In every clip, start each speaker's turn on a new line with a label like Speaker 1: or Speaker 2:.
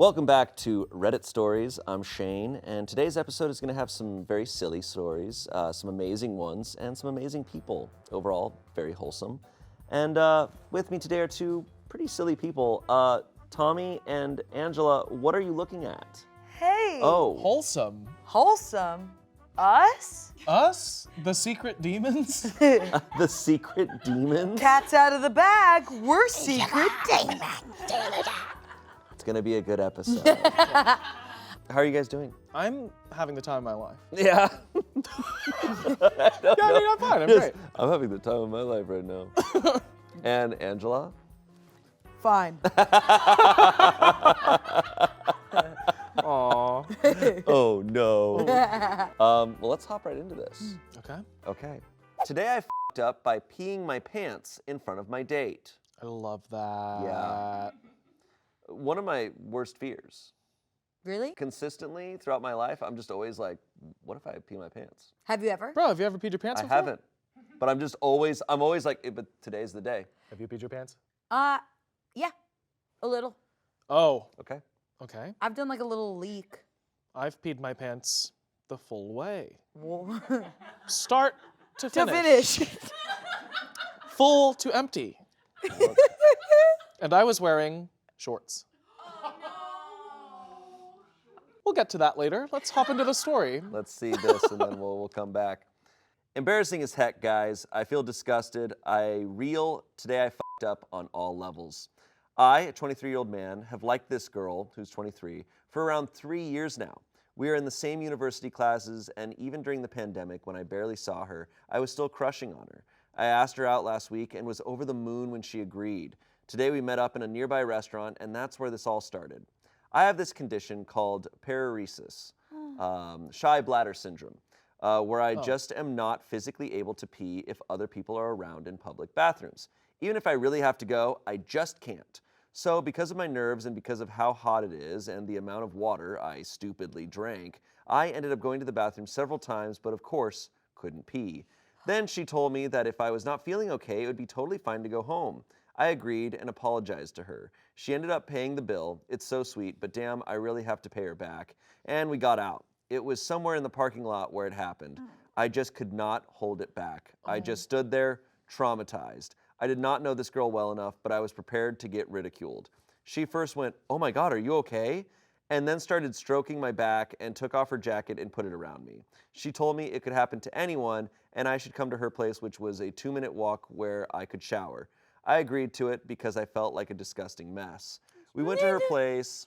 Speaker 1: Welcome back to Reddit Stories. I'm Shane, and today's episode is going to have some very silly stories, some amazing ones, and some amazing people. Overall, very wholesome. And with me today are two pretty silly people. Tommy and Angela, what are you looking at?
Speaker 2: Hey.
Speaker 1: Oh.
Speaker 3: Wholesome.
Speaker 2: Wholesome. Us?
Speaker 3: Us? The secret demons?
Speaker 1: The secret demons?
Speaker 2: Cat's out of the bag. We're secret demons.
Speaker 1: It's going to be a good episode. How are you guys doing?
Speaker 3: I'm having the time of my life.
Speaker 1: Yeah.
Speaker 3: Yeah, I mean, I'm fine. I'm great.
Speaker 1: I'm having the time of my life right now. And Angela?
Speaker 2: Fine.
Speaker 3: Aww.
Speaker 1: Oh, no. Well, let's hop right into this.
Speaker 3: Okay.
Speaker 1: Okay. Today I f***ed up by peeing my pants in front of my date.
Speaker 3: I love that.
Speaker 1: Yeah. One of my worst fears.
Speaker 2: Really?
Speaker 1: Consistently throughout my life, I'm just always like, what if I pee my pants?
Speaker 2: Have you ever?
Speaker 3: Bro, have you ever peed your pants
Speaker 1: I
Speaker 3: before?
Speaker 1: haven't. But I'm always like, but today's the day.
Speaker 3: Have you peed your pants?
Speaker 2: Yeah, a little.
Speaker 3: Oh,
Speaker 1: Okay.
Speaker 3: okay.
Speaker 2: I've done like a little leak.
Speaker 3: I've peed my pants the full way.
Speaker 2: to
Speaker 3: Start to
Speaker 2: finish.
Speaker 3: Full to empty. And I was wearing shorts. We'll get to that later. Let's hop into the story.
Speaker 1: Let's see this and then we'll come back. Embarrassing as heck, guys. I feel disgusted. Today I f***ed up on all levels. I, a 23-year-old man, have liked this girl, who's 23, for around 3 years now. We are in the same university classes, and even during the pandemic, when I barely saw her, I was still crushing on her. I asked her out last week and was over the moon when she agreed. Today we met up in a nearby restaurant, and that's where this all started. I have this condition called paresis, shy bladder syndrome, where I just am not physically able to pee if other people are around in public bathrooms. Even if I really have to go, I just can't. So because of my nerves and because of how hot it is and the amount of water I stupidly drank, I ended up going to the bathroom several times, but of course, couldn't pee. Then she told me that if I was not feeling okay, it would be totally fine to go home. I agreed and apologized to her. She ended up paying the bill. It's so sweet, but damn, I really have to pay her back. And we got out. It was somewhere in the parking lot where it happened. I just could not hold it back. I just stood there, traumatized. I did not know this girl well enough, but I was prepared to get ridiculed. She first went, "Oh my God, are you okay?" And then started stroking my back and took off her jacket and put it around me. She told me it could happen to anyone and I should come to her place, which was a 2-minute walk where I could shower. I agreed to it because I felt like a disgusting mess. We went to her place,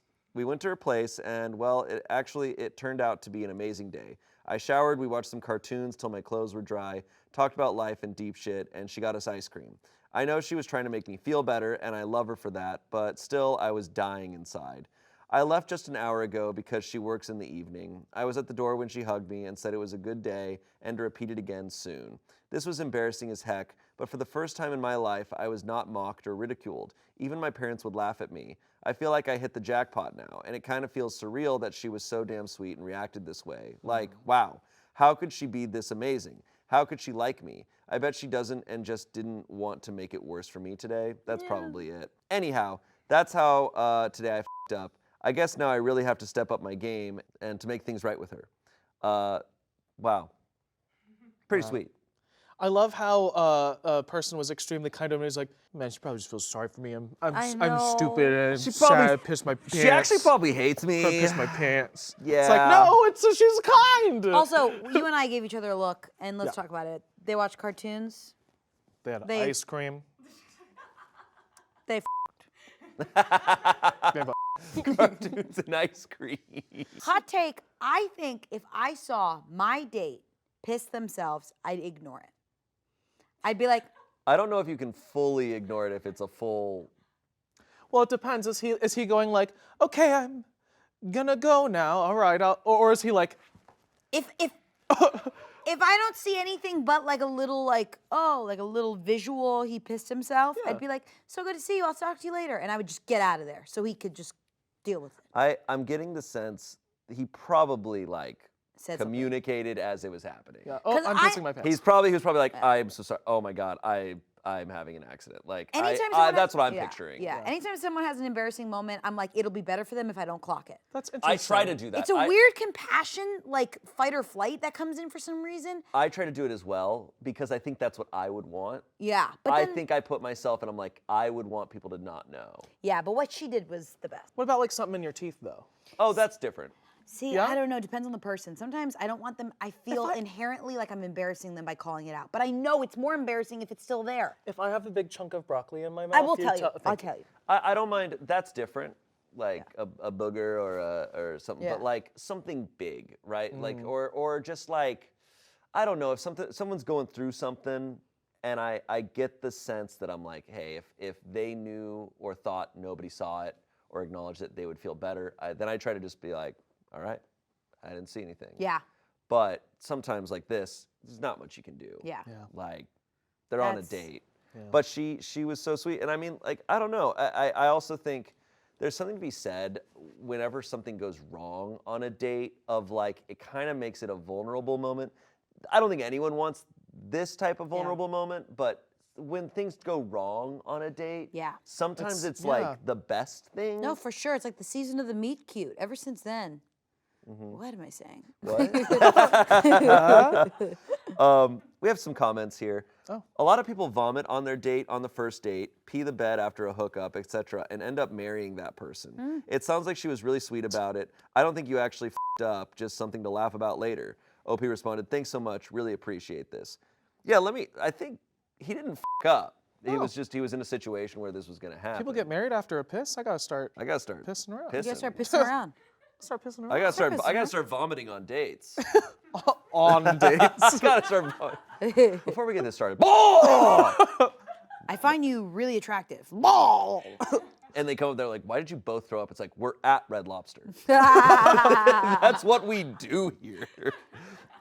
Speaker 1: and well, it turned out to be an amazing day. I showered, we watched some cartoons till my clothes were dry, talked about life and deep shit, and she got us ice cream. I know she was trying to make me feel better, and I love her for that, but still, I was dying inside. I left just an hour ago because she works in the evening. I was at the door when she hugged me and said it was a good day and to repeat it again soon. This was embarrassing as heck, but for the first time in my life, I was not mocked or ridiculed. Even my parents would laugh at me. I feel like I hit the jackpot now, and it kind of feels surreal that she was so damn sweet and reacted this way. Like, wow, how could she be this amazing? How could she like me? I bet she doesn't and just didn't want to make it worse for me today. That's probably it. Anyhow, that's how today I f***ed up. I guess now I really have to step up my game and to make things right with her. Wow. Pretty sweet.
Speaker 3: I love how a person was extremely kind to me. He's like, man, she probably just feels sorry for me. I'm stupid and
Speaker 1: She
Speaker 3: sad.
Speaker 1: probably-
Speaker 3: I pissed my pants.
Speaker 1: She actually probably hates me.
Speaker 3: I pissed my pants.
Speaker 1: Yeah.
Speaker 3: It's like, no, she's kind.
Speaker 2: Also, you and I gave each other a look, and let's talk about it. They watch cartoons.
Speaker 3: They had
Speaker 2: they-
Speaker 3: ice cream.
Speaker 2: They
Speaker 3: They have
Speaker 1: Cartoons and ice cream.
Speaker 2: Hot take, I think if I saw my date piss themselves, I'd ignore it. I'd be like,
Speaker 1: I don't know if you can fully ignore it if it's a full...
Speaker 3: Well, it depends. Is he going like, okay, I'm gonna go now. All right, or is he like,
Speaker 2: if if I don't see anything but like a little visual, he pissed himself, I'd be like, so good to see you, I'll talk to you later. And I would just get out of there so he could just deal with it.
Speaker 1: I'm getting the sense he probably
Speaker 2: Said something.
Speaker 1: communicated as it was happening.
Speaker 3: yeah, oh,
Speaker 2: 'Cause
Speaker 3: I'm
Speaker 2: I-
Speaker 3: pissing my pants.
Speaker 1: He was probably like, I'm so sorry. Oh my God, I I'm having an accident. Like,
Speaker 2: has-
Speaker 1: that's what I'm
Speaker 2: yeah,
Speaker 1: picturing.
Speaker 2: Yeah. Anytime someone has an embarrassing moment, I'm like, it'll be better for them if I don't clock it.
Speaker 3: That's interesting.
Speaker 1: I try to do that.
Speaker 2: It's a weird compassion, like fight or flight that comes in for some reason.
Speaker 1: I try to do it as well because I think that's what I would want.
Speaker 2: Yeah, but
Speaker 1: I
Speaker 2: then,
Speaker 1: think I put myself and I'm like, I would want people to not know.
Speaker 2: yeah, but what she did was the best.
Speaker 3: What about like something in your teeth though?
Speaker 1: Oh, that's different.
Speaker 2: See,
Speaker 3: Yeah?
Speaker 2: I don't know. Depends on the person. Sometimes I don't want them. I feel inherently like I'm embarrassing them by calling it out. But I know it's more embarrassing if it's still there.
Speaker 3: If I have a big chunk of broccoli in my mouth,
Speaker 2: I will tell you. I'll tell you.
Speaker 1: I don't mind. That's different. Like a booger or something,
Speaker 2: Yeah.
Speaker 1: but like something big, right? Like or just like, I don't know, if someone's going through something, and I get the sense that I'm like, hey, if they knew or thought nobody saw it or acknowledged it, they would feel better. Then I try to just be like, all right, I didn't see anything.
Speaker 2: Yeah.
Speaker 1: But sometimes like this, there's not much you can do.
Speaker 2: Yeah.
Speaker 1: Like, they're on a
Speaker 2: That's-
Speaker 1: date. But she was so sweet. And I mean, like, I don't know. I also think there's something to be said whenever something goes wrong on a date of like, it kind of makes it a vulnerable moment. I don't think anyone wants this type of vulnerable moment, but when things go wrong on a date, sometimes it's like the best thing.
Speaker 2: No, for sure. It's like the season of the meet cute. Ever since then. What am I saying?
Speaker 1: What? We have some comments here.
Speaker 3: Oh.
Speaker 1: A lot of people vomit on their date, on the first date, pee the bed after a hookup, etc., and end up marrying that person. It sounds like she was really sweet about it. I don't think you actually f***ed up, just something to laugh about later. OP responded, thanks so much, really appreciate this. Yeah, I think he didn't f*** up. He was in a situation where this was gonna happen.
Speaker 3: People get married after a piss. I gotta start pissing around.
Speaker 2: You gotta start pissing around.
Speaker 3: Start pissing around.
Speaker 1: I gotta start vomiting on dates.
Speaker 3: On dates.
Speaker 1: I gotta start vomiting. Before we get this started, ball!
Speaker 2: I find you really attractive. Ball!
Speaker 1: And they come up there like, why did you both throw up? It's like, we're at Red Lobster. That's what we do here.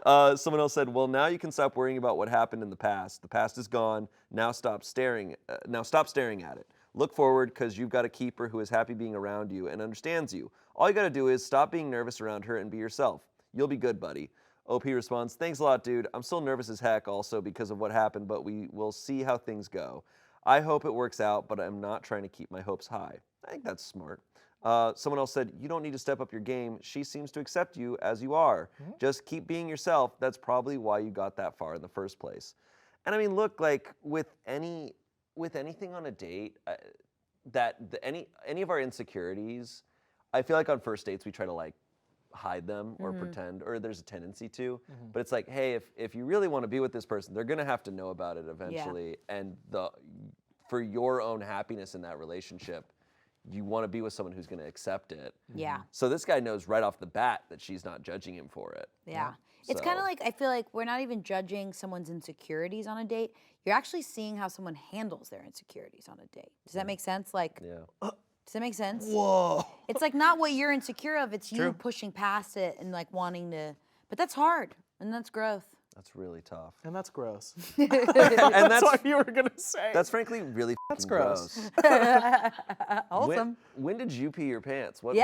Speaker 1: Someone else said, well, now you can stop worrying about what happened in the past. The past is gone. Now stop staring at it. Look forward, because you've got a keeper who is happy being around you and understands you. All you got to do is stop being nervous around her and be yourself. You'll be good, buddy. OP responds, thanks a lot, dude. I'm still nervous as heck also because of what happened, but we will see how things go. I hope it works out, but I'm not trying to keep my hopes high. I think that's smart. Someone else said, you don't need to step up your game. She seems to accept you as you are. Just keep being yourself. That's probably why you got that far in the first place. And I mean, look, like with anything on a date, any of our insecurities, I feel like on first dates we try to like hide them or pretend, or there's a tendency to. But it's like, hey, if you really want to be with this person, they're gonna have to know about it eventually. And for your own happiness in that relationship, you want to be with someone who's going to accept it.
Speaker 2: Yeah.
Speaker 1: So this guy knows right off the bat that she's not judging him for it.
Speaker 2: Yeah. It's kind of like, I feel like we're not even judging someone's insecurities on a date. You're actually seeing how someone handles their insecurities on a date. Does that make sense? Like, does that make sense?
Speaker 3: Whoa.
Speaker 2: It's like not what you're insecure of, it's you pushing past it and like wanting to, but that's hard and that's growth.
Speaker 1: That's really tough.
Speaker 3: And that's gross.
Speaker 1: And
Speaker 3: that's what you were gonna say.
Speaker 1: That's frankly really
Speaker 3: That's
Speaker 1: gross.
Speaker 2: Wholesome.
Speaker 1: When did you pee your pants? What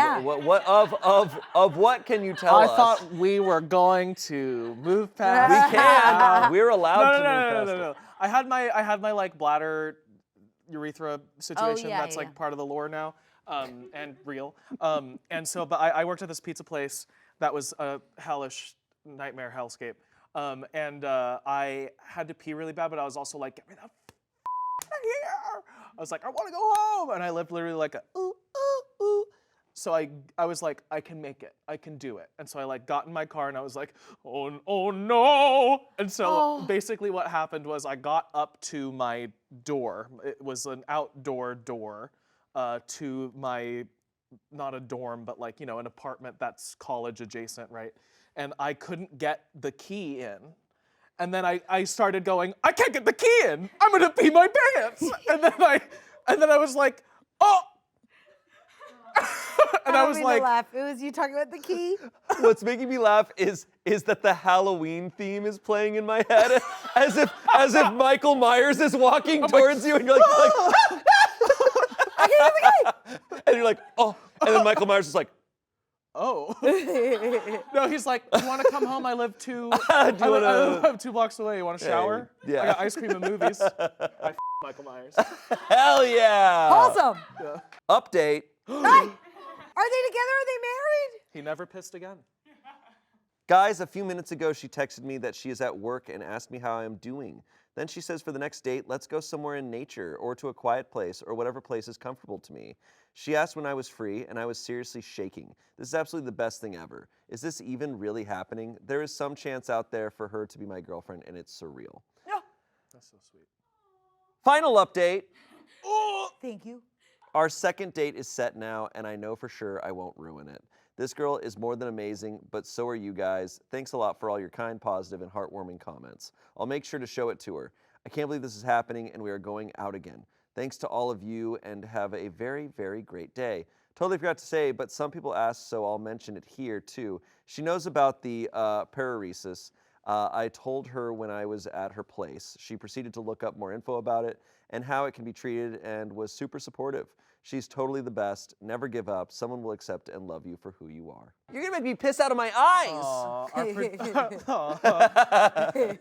Speaker 1: of what can you tell us?
Speaker 3: I thought we were going to move past.
Speaker 1: We can. We're allowed to move past
Speaker 3: No.
Speaker 1: it.
Speaker 3: I had my like bladder urethra situation.
Speaker 2: yeah,
Speaker 3: That's like
Speaker 2: yeah.
Speaker 3: part of the lore now, and real. And so, but I worked at this pizza place that was a hellish nightmare hellscape. And I had to pee really bad, but I was also like, get me the f out of here. I was like, I want to go home. And I lived literally like a, ooh, ooh, ooh. So I was like, I can make it. I can do it. And so I like got in my car and I was like, oh no. And so basically what happened was I got up to my door. It was an outdoor door to my, not a dorm, but like, you know, an apartment that's college adjacent, right? And I couldn't get the key in. And then I started going, I can't get the key in. I'm gonna pee my pants. And then I was like, oh. And I was like,
Speaker 2: laugh. It was you talking about the key.
Speaker 1: What's making me laugh is that the Halloween theme is playing in my head, as if Michael Myers is walking towards you, and you're like, and you're like, oh, and then Michael Myers is like,
Speaker 3: oh. No, he's like, you want to come home? I live I live 2 blocks away. You want a shower?
Speaker 1: yeah.
Speaker 3: I got ice cream and movies. I Michael Myers.
Speaker 1: Hell yeah!
Speaker 2: Awesome.
Speaker 3: Yeah.
Speaker 1: Update.
Speaker 2: Hi. Are they together? Are they married?
Speaker 3: He never pissed again.
Speaker 1: Guys, a few minutes ago, she texted me that she is at work and asked me how I am doing. Then she says for the next date, let's go somewhere in nature or to a quiet place or whatever place is comfortable to me. She asked when I was free, and I was seriously shaking. This is absolutely the best thing ever. Is this even really happening? There is some chance out there for her to be my girlfriend, and it's surreal.
Speaker 2: No.
Speaker 3: That's so sweet.
Speaker 1: Final update.
Speaker 2: Thank you.
Speaker 1: Our second date is set now, and I know for sure I won't ruin it. This girl is more than amazing, but so are you guys. Thanks a lot for all your kind, positive, and heartwarming comments. I'll make sure to show it to her. I can't believe this is happening, and we are going out again. Thanks to all of you, and have a very, very great day. Totally forgot to say, but some people asked, so I'll mention it here too. She knows about the pararesis. I told her when I was at her place. She proceeded to look up more info about it and how it can be treated and was super supportive. She's totally the best. Never give up. Someone will accept and love you for who you are. You're gonna make me piss out of my eyes.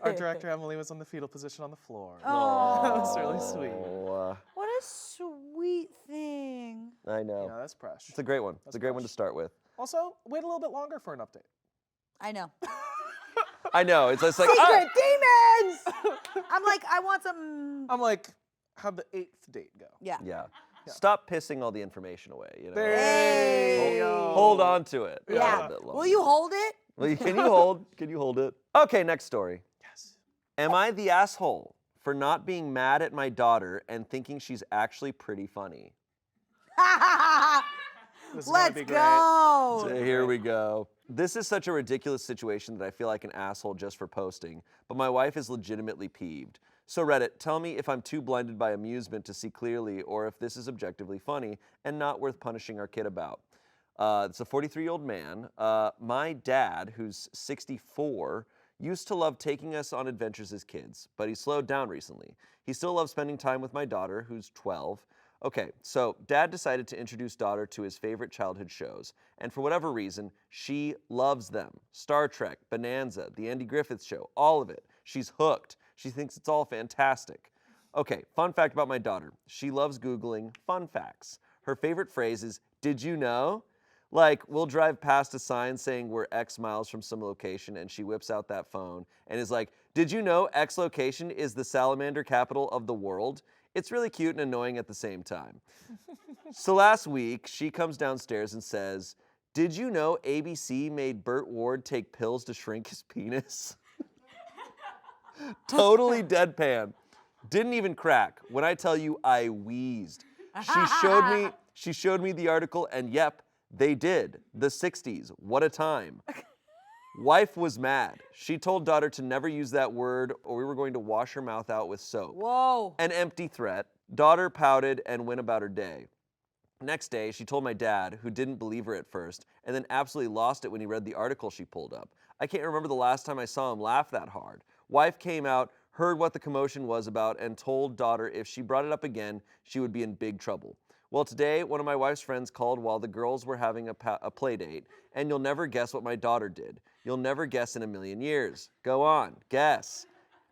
Speaker 3: Our director Emily was on the fetal position on the floor.
Speaker 2: Oh.
Speaker 3: That was really sweet.
Speaker 2: What a sweet thing.
Speaker 1: I know.
Speaker 3: Yeah, that's fresh.
Speaker 1: It's a great one. It's a great one to start with.
Speaker 3: Also, wait a little bit longer for an update.
Speaker 2: I know.
Speaker 1: I know. It's like
Speaker 2: Secret demons! I'm like, I want some.
Speaker 3: I'm like, how'd the 8th date go?
Speaker 2: Yeah.
Speaker 1: Yeah. Stop pissing all the information away. You know.
Speaker 2: Hey.
Speaker 1: Hold on to it. a
Speaker 2: Yeah.
Speaker 1: little bit longer.
Speaker 2: Will you hold it?
Speaker 1: Well, can you hold? Can you hold it? Okay, next story.
Speaker 3: Yes.
Speaker 1: Am I the asshole for not being mad at my daughter and thinking she's actually pretty funny?
Speaker 3: This is gonna
Speaker 2: Let's
Speaker 3: be great.
Speaker 2: go.
Speaker 1: So here we go. This is such a ridiculous situation that I feel like an asshole just for posting, but my wife is legitimately peeved. So Reddit, tell me if I'm too blinded by amusement to see clearly or if this is objectively funny and not worth punishing our kid about. It's a 43-year-old man. My dad, who's 64, used to love taking us on adventures as kids, but he slowed down recently. He still loves spending time with my daughter, who's 12. Okay, so dad decided to introduce daughter to his favorite childhood shows, and for whatever reason, she loves them. Star Trek, Bonanza, The Andy Griffith Show, all of it. She's hooked. She thinks it's all fantastic. Okay, fun fact about my daughter. She loves Googling fun facts. Her favorite phrase is, did you know? Like, we'll drive past a sign saying we're X miles from some location, and she whips out that phone and is like, did you know X location is the salamander capital of the world? It's really cute and annoying at the same time. So last week, she comes downstairs and says, did you know ABC made Burt Ward take pills to shrink his penis? Totally deadpan. Didn't even crack. When I tell you I wheezed. She showed me the article, and yep, they did. The 60s. What a time. Wife was mad. She told daughter to never use that word or we were going to wash her mouth out with soap.
Speaker 2: Whoa.
Speaker 1: An empty threat. Daughter pouted and went about her day. Next day, she told my dad, who didn't believe her at first, and then absolutely lost it when he read the article she pulled up. I can't remember the last time I saw him laugh that hard. Wife came out, heard what the commotion was about, and told daughter if she brought it up again, she would be in big trouble. Well, today, one of my wife's friends called while the girls were having a play date, and you'll never guess what my daughter did. You'll never guess in a million years. Go on, guess.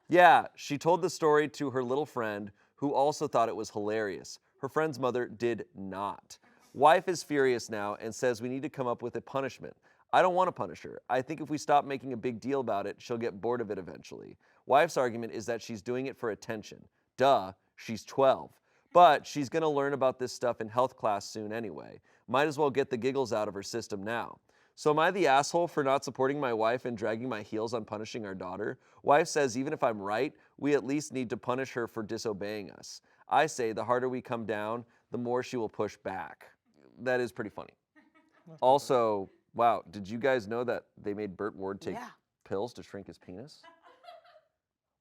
Speaker 1: Yeah, she told the story to her little friend, who also thought it was hilarious. Her friend's mother did not. Wife is furious now and says we need to come up with a punishment. I don't want to punish her. I think if we stop making a big deal about it, she'll get bored of it eventually. Wife's argument is that she's doing it for attention. Duh, she's 12. But she's going to learn about this stuff in health class soon anyway. Might as well get the giggles out of her system now. So am I the asshole for not supporting my wife and dragging my heels on punishing our daughter? Wife says even if I'm right, we at least need to punish her for disobeying us. I say the harder we come down, the more she will push back. That is pretty funny. Also, wow, did you guys know that they made Burt Ward take pills to shrink his penis?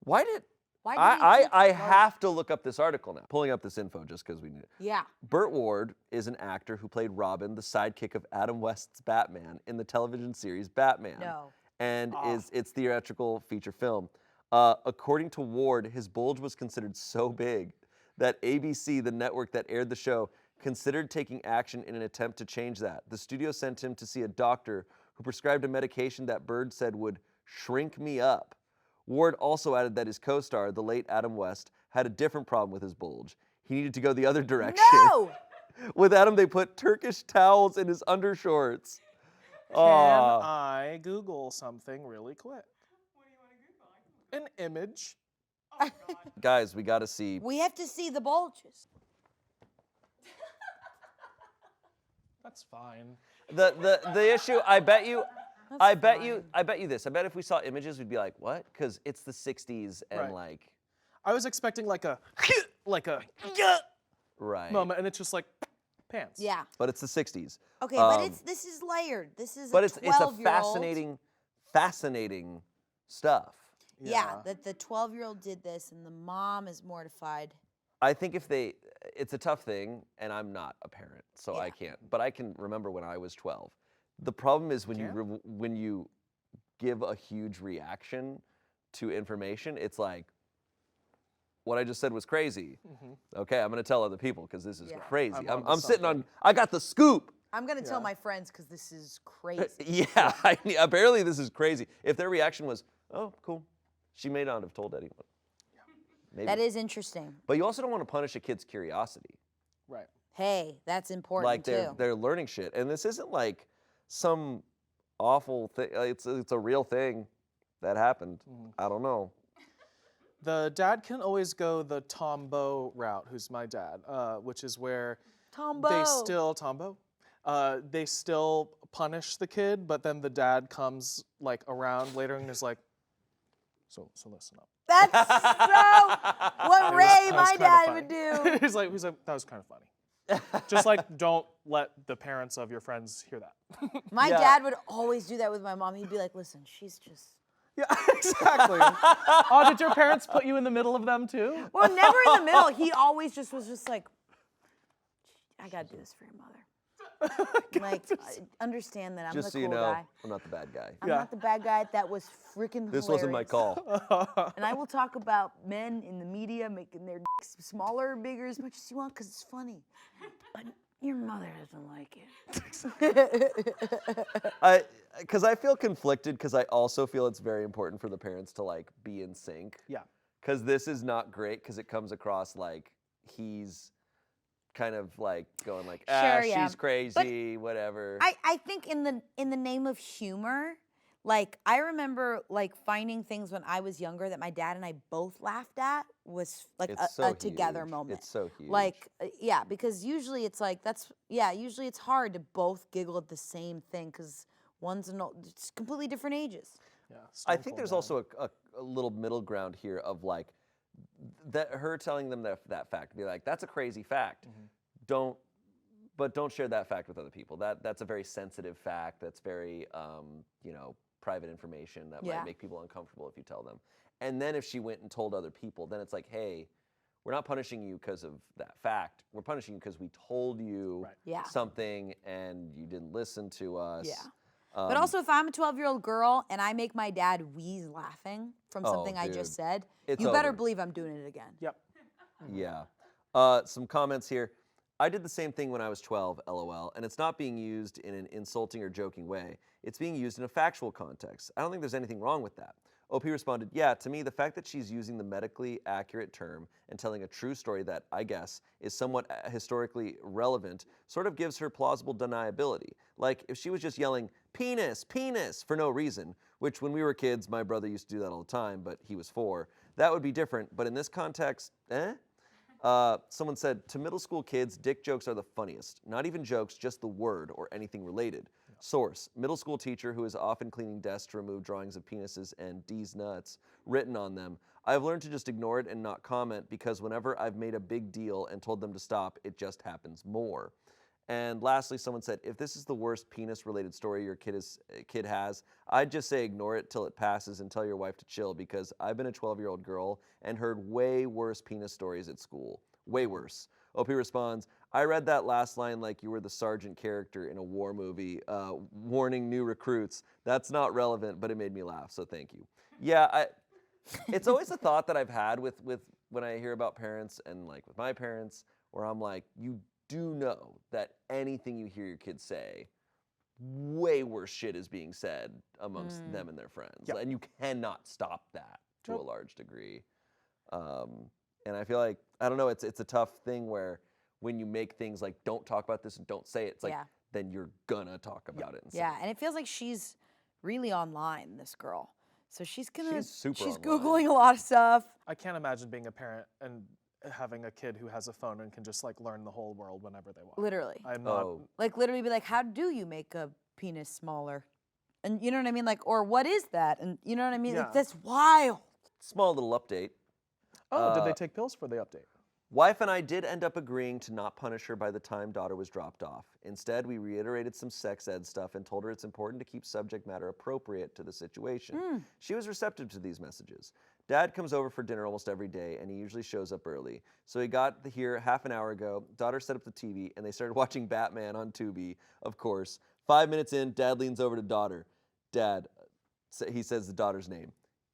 Speaker 1: Why did I have to look up this article now. Pulling up this info just because we need it.
Speaker 2: Yeah.
Speaker 1: Burt Ward is an actor who played Robin, the sidekick of Adam West's Batman in the television series Batman.
Speaker 2: No.
Speaker 1: And it's theatrical feature film. According to Ward, his bulge was considered so big that ABC, the network that aired the show, considered taking action in an attempt to change that. The studio sent him to see a doctor who prescribed a medication that Bird said would shrink me up. Ward also added that his co-star, the late Adam West, had a different problem with his bulge. He needed to go the other direction.
Speaker 2: No!
Speaker 1: With Adam, they put Turkish towels in his undershorts.
Speaker 3: Can I Google something really quick? What do you want to Google? An image.
Speaker 1: Guys, we got to see.
Speaker 2: We have to see the bulges.
Speaker 3: That's fine.
Speaker 1: The issue, I bet you this. I bet if we saw images, we'd be like, what? Because it's the 60s and
Speaker 3: Right.
Speaker 1: like.
Speaker 3: I was expecting like a
Speaker 1: Right.
Speaker 3: moment, and it's just like pants.
Speaker 2: Yeah.
Speaker 1: But it's the 60s.
Speaker 2: Okay, but this is layered. This is
Speaker 1: But
Speaker 2: a
Speaker 1: it's a
Speaker 2: 12-year-old.
Speaker 1: fascinating stuff.
Speaker 2: Yeah, that the 12-year-old did this, and the mom is mortified.
Speaker 1: I think it's a tough thing, and I'm not a parent, so I can't. But I can remember when I was 12. The problem is when you give a huge reaction to information, it's like, what I just said was crazy. Okay, I'm gonna tell other people because this is crazy. I'm sitting on. I got the scoop.
Speaker 2: I'm gonna tell my friends because this is crazy.
Speaker 1: Yeah, apparently this is crazy. If their reaction was, "Oh, cool," she may not have told anyone. Maybe.
Speaker 2: That is interesting.
Speaker 1: But you also don't want to punish a kid's curiosity.
Speaker 3: Right.
Speaker 2: Hey, that's important
Speaker 1: Like
Speaker 2: too.
Speaker 1: they're learning shit, and this isn't like some awful thing. It's a real thing that happened. I don't know.
Speaker 3: The dad can always go the Tombo route, who's my dad, which is where
Speaker 2: Tombo.
Speaker 3: they still punish the kid, but then the dad comes like around later and is like, so listen up.
Speaker 2: That's so what Ray, my dad, would do.
Speaker 3: he's like, that was kind of funny. Just like, don't let the parents of your friends hear that.
Speaker 2: My dad would always do that with my mom. He'd be like, listen, she's just.
Speaker 3: Yeah, exactly. Oh, did your parents put you in the middle of them too?
Speaker 2: Well, never in the middle. He always just was just like, I gotta do this for your mother. Like, understand that I'm
Speaker 1: Just
Speaker 2: the
Speaker 1: so
Speaker 2: cool
Speaker 1: you know,
Speaker 2: guy.
Speaker 1: I'm not the bad guy.
Speaker 2: I'm not the bad guy. That was freaking
Speaker 1: This
Speaker 2: hilarious.
Speaker 1: wasn't my call.
Speaker 2: And I will talk about men in the media making their dicks smaller or bigger as much as you want because it's funny. But your mother doesn't like it.
Speaker 1: Because I feel conflicted because I also feel it's very important for the parents to like be in sync.
Speaker 3: Yeah.
Speaker 1: Because this is not great because it comes across like he's kind of like going like, she's crazy, whatever.
Speaker 2: I think in the name of humor, like I remember like finding things when I was younger that my dad and I both laughed at was like a together moment.
Speaker 1: It's so huge.
Speaker 2: Like yeah, because usually it's like usually it's hard to both giggle at the same thing because it's completely different ages.
Speaker 3: Yeah.
Speaker 1: I think there's also a little middle ground here of like that her telling them that fact, be like, that's a crazy fact. Don't share that fact with other people. That's a very sensitive fact. That's very private information that might make people uncomfortable if you tell them. And then if she went and told other people, then it's like, hey, we're not punishing you because of that fact. We're punishing you because we told you something and you didn't listen to us.
Speaker 2: Yeah. But also, if I'm a 12-year-old girl and I make my dad wheeze laughing from something I just said, you better believe I'm doing it again.
Speaker 3: Yep.
Speaker 1: Yeah. Some comments here. I did the same thing when I was 12, LOL, and it's not being used in an insulting or joking way. It's being used in a factual context. I don't think there's anything wrong with that. OP responded, yeah, to me, the fact that she's using the medically accurate term and telling a true story that, I guess, is somewhat historically relevant sort of gives her plausible deniability. Like, if she was just yelling, penis, penis, for no reason, which when we were kids, my brother used to do that all the time, but he was 4, that would be different. But in this context, someone said, to middle school kids, dick jokes are the funniest. Not even jokes, just the word or anything related. Source, middle school teacher who is often cleaning desks to remove drawings of penises and D's nuts written on them. I've learned to just ignore it and not comment because whenever I've made a big deal and told them to stop, it just happens more. And lastly, someone said, if this is the worst penis-related story your kid has, I'd just say ignore it till it passes and tell your wife to chill because I've been a 12-year-old girl and heard way worse penis stories at school. Way worse. OP responds, I read that last line like you were the sergeant character in a war movie, warning new recruits. That's not relevant, but it made me laugh, so thank you. Yeah, it's always a thought that I've had with when I hear about parents and like with my parents, where I'm like, you do know that anything you hear your kids say, way worse shit is being said amongst them and their friends.
Speaker 3: Yep.
Speaker 1: And you cannot stop that to a large degree. And I feel like, I don't know, it's a tough thing where when you make things like don't talk about this and don't say it, it's like, then you're gonna talk about it. And say
Speaker 2: and it feels like she's really online, this girl. So she's
Speaker 1: super online.
Speaker 2: Googling a lot of stuff.
Speaker 3: I can't imagine being a parent and having a kid who has a phone and can just like learn the whole world whenever they want.
Speaker 2: Literally.
Speaker 3: I'm not.
Speaker 2: Like literally be like, how do you make a penis smaller? And you know what I mean? Like, or what is that? And you know what I mean? Like, that's wild.
Speaker 1: Small little update.
Speaker 3: Oh, did they take pills for the update?
Speaker 1: Wife and I did end up agreeing to not punish her by the time daughter was dropped off. Instead, we reiterated some sex ed stuff and told her it's important to keep subject matter appropriate to the situation. She was receptive to these messages. Dad comes over for dinner almost every day, and he usually shows up early. So he got here half an hour ago. Daughter set up the TV, and they started watching Batman on Tubi, of course. 5 minutes in, Dad leans over to daughter. Dad, he says the daughter's name.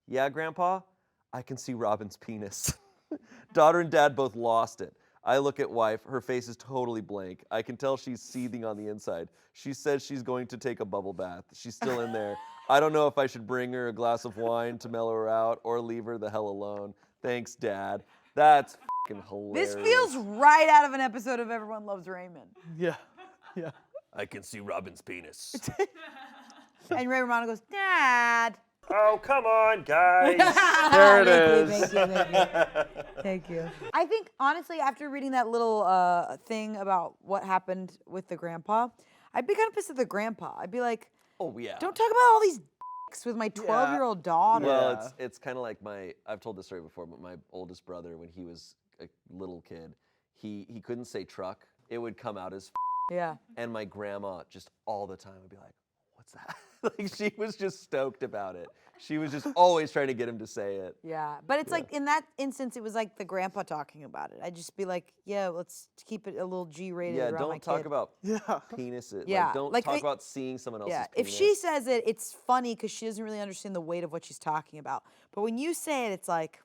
Speaker 1: Yeah, Grandpa? I can see Robin's penis. Daughter and Dad both lost it. I look at wife. Her face is totally blank. I can tell she's seething on the inside. She says she's going to take a bubble bath. She's still in there. I don't know if I should bring her a glass of wine to mellow her out or leave her the hell alone. Thanks, Dad. That's fucking hilarious.
Speaker 2: This feels right out of an episode of Everyone Loves Raymond.
Speaker 3: Yeah. Yeah.
Speaker 1: I can see Robin's penis.
Speaker 2: And Ray Romano goes, Dad.
Speaker 1: Oh, come on, guys.
Speaker 3: There it is.
Speaker 2: Thank you. I think, honestly, after reading that little thing about what happened with the grandpa, I'd be kind of pissed at the grandpa. I'd be like,
Speaker 1: Oh, yeah.
Speaker 2: don't talk about all these dicks with my 12-year-old daughter.
Speaker 1: Well, it's kind of like I've told this story before, but my oldest brother, when he was a little kid, he couldn't say truck. It would come out as
Speaker 2: Yeah.
Speaker 1: And my grandma just all the time would be like, what's that? Like, she was just stoked about it. She was just always trying to get him to say it.
Speaker 2: Yeah, but it's like in that instance, it was like the grandpa talking about it. I'd just be like, yeah, let's keep it a little G-rated
Speaker 1: Yeah,
Speaker 2: around my
Speaker 1: don't talk
Speaker 2: kid.
Speaker 1: about penises.
Speaker 2: Yeah,
Speaker 1: Like, don't
Speaker 2: like,
Speaker 1: talk about seeing someone else's
Speaker 2: Yeah,
Speaker 1: penis.
Speaker 2: if she says it, it's funny because she doesn't really understand the weight of what she's talking about. But when you say it, it's like,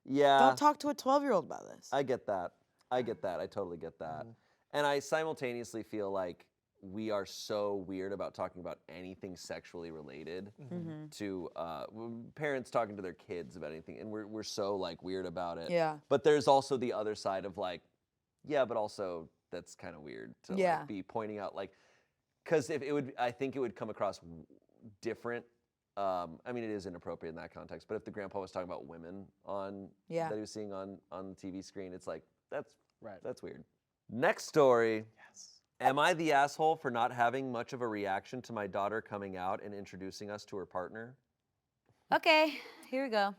Speaker 1: Yeah.
Speaker 2: don't talk to a 12-year-old about this.
Speaker 1: I get that. I totally get that. And I simultaneously feel like we are so weird about talking about anything sexually related to parents talking to their kids about anything, and we're so like weird about it.
Speaker 2: Yeah.
Speaker 1: But there's also the other side of like, yeah, but also that's kind of weird to like, be pointing out, like, because I think it would come across different. I mean, it is inappropriate in that context, but if the grandpa was talking about women that he was seeing on the TV screen, it's like that's weird. Next story. Yes. Am I the asshole for not having much of a reaction to my daughter coming out and introducing us to her partner?
Speaker 2: Okay, here we go.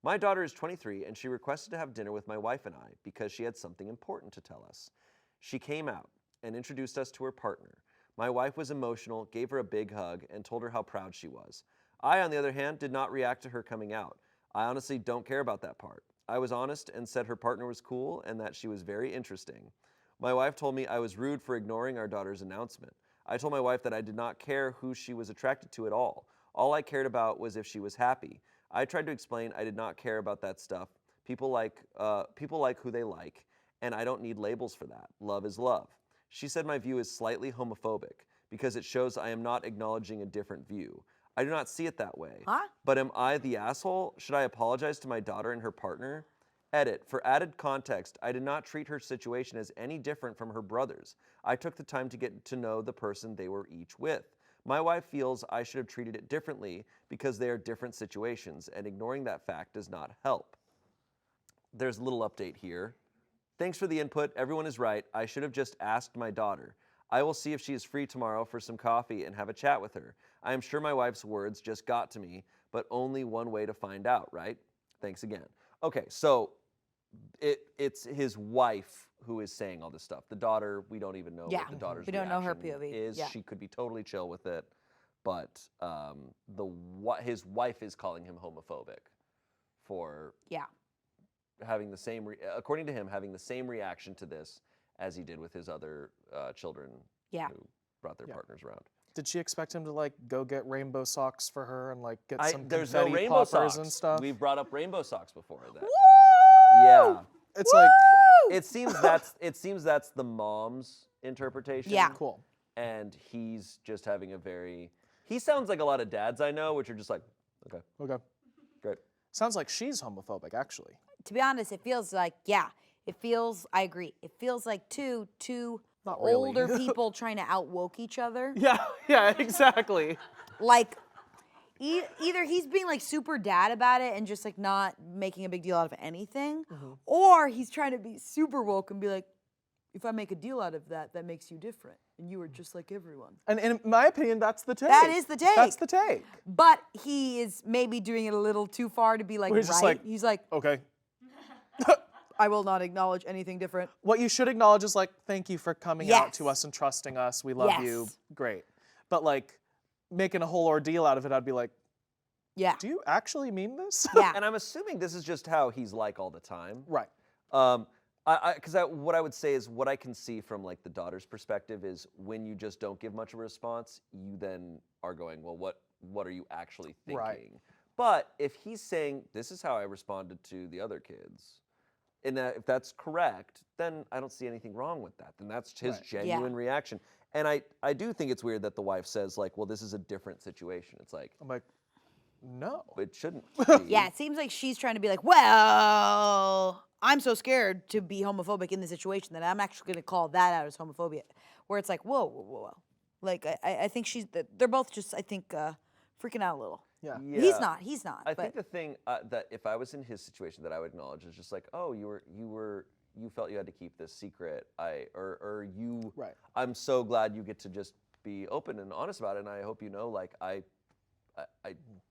Speaker 1: My daughter is 23 and she requested to have dinner with my wife and I because she had something important to tell us. She came out and introduced us to her partner. My wife was emotional, gave her a big hug, and told her how proud she was. I, on the other hand, did not react to her coming out. I honestly don't care about that part. I was honest and said her partner was cool and that she was very interesting. My wife told me I was rude for ignoring our daughter's announcement. I told my wife that I did not care who she was attracted to at all. All I cared about was if she was happy. I tried to explain I did not care about that stuff. People like who they like, and I don't need labels for that. Love is love. She said my view is slightly homophobic because it shows I am not acknowledging a different view. I do not see it that way.
Speaker 2: Huh?
Speaker 1: But am I the asshole? Should I apologize to my daughter and her partner? Edit. For added context, I did not treat her situation as any different from her brother's. I took the time to get to know the person they were each with. My wife feels I should have treated it differently because they are different situations, and ignoring that fact does not help. There's a little update here. Thanks for the input. Everyone is right. I should have just asked my daughter. I will see if she is free tomorrow for some coffee and have a chat with her. I am sure my wife's words just got to me, but only one way to find out, right? Thanks again. Okay, so it's his wife who is saying all this stuff. The daughter, we don't even know what the daughter's
Speaker 2: we don't know her
Speaker 1: reaction
Speaker 2: POV.
Speaker 1: is. She could be totally chill with it, but his wife is calling him homophobic for having the same, according to him, having the same reaction to this as he did with his other children who brought their partners around.
Speaker 3: Did she expect him to like go get rainbow socks for her and like get some
Speaker 1: There's no
Speaker 3: confetti
Speaker 1: rainbow
Speaker 3: poppers
Speaker 1: socks
Speaker 3: and stuff?
Speaker 1: We've brought up rainbow socks before.
Speaker 2: Woo!
Speaker 1: Yeah.
Speaker 3: It's like
Speaker 1: it seems that's the mom's interpretation.
Speaker 2: Yeah.
Speaker 3: Cool.
Speaker 1: And he's just having he sounds like a lot of dads I know, which are just like, okay,
Speaker 3: Okay.
Speaker 1: great.
Speaker 3: Sounds like she's homophobic, actually.
Speaker 2: To be honest, it feels like, I agree. It feels like two
Speaker 3: Not really.
Speaker 2: older people trying to outwoke each other.
Speaker 3: Yeah, exactly.
Speaker 2: Like, either he's being like super dad about it and just like not making a big deal out of anything, or he's trying to be super woke and be like, if I make a deal out of that, that makes you different. And you are just like everyone.
Speaker 3: And in my opinion, that's the take.
Speaker 2: That is the take.
Speaker 3: That's the take.
Speaker 2: But he is maybe doing it a little too far to be like,
Speaker 3: Where he's
Speaker 2: right.
Speaker 3: just like,
Speaker 2: He's like,
Speaker 3: Okay.
Speaker 2: I will not acknowledge anything different.
Speaker 3: What you should acknowledge is like, thank you for coming out to
Speaker 2: Yes.
Speaker 3: us and trusting us. We love you.
Speaker 2: Yes.
Speaker 3: Great. But like making a whole ordeal out of it, I'd be like,
Speaker 2: Yeah.
Speaker 3: do you actually mean this?
Speaker 2: Yeah.
Speaker 1: And I'm assuming this is just how he's like all the time.
Speaker 3: Right.
Speaker 1: Because what I would say is what I can see from like the daughter's perspective is when you just don't give much of a response, you then are going, well, what are you actually thinking?
Speaker 3: Right.
Speaker 1: But if he's saying this is how I responded to the other kids, and if that's correct, then I don't see anything wrong with that. Then that's his
Speaker 3: Right.
Speaker 1: genuine reaction. And I do think it's weird that the wife says like, well, this is a different situation. It's like,
Speaker 3: I'm like, no.
Speaker 1: it shouldn't be.
Speaker 2: Yeah, it seems like she's trying to be like, well, I'm so scared to be homophobic in the situation that I'm actually going to call that out as homophobia. Where it's like, whoa. Like, I think they're both just, I think, freaking out a little.
Speaker 3: Yeah.
Speaker 2: He's not.
Speaker 1: I
Speaker 2: but
Speaker 1: think the thing that if I was in his situation that I would acknowledge is just like, oh, you felt you had to keep this secret.
Speaker 3: Right.
Speaker 1: I'm so glad you get to just be open and honest about it, and I hope you know, like I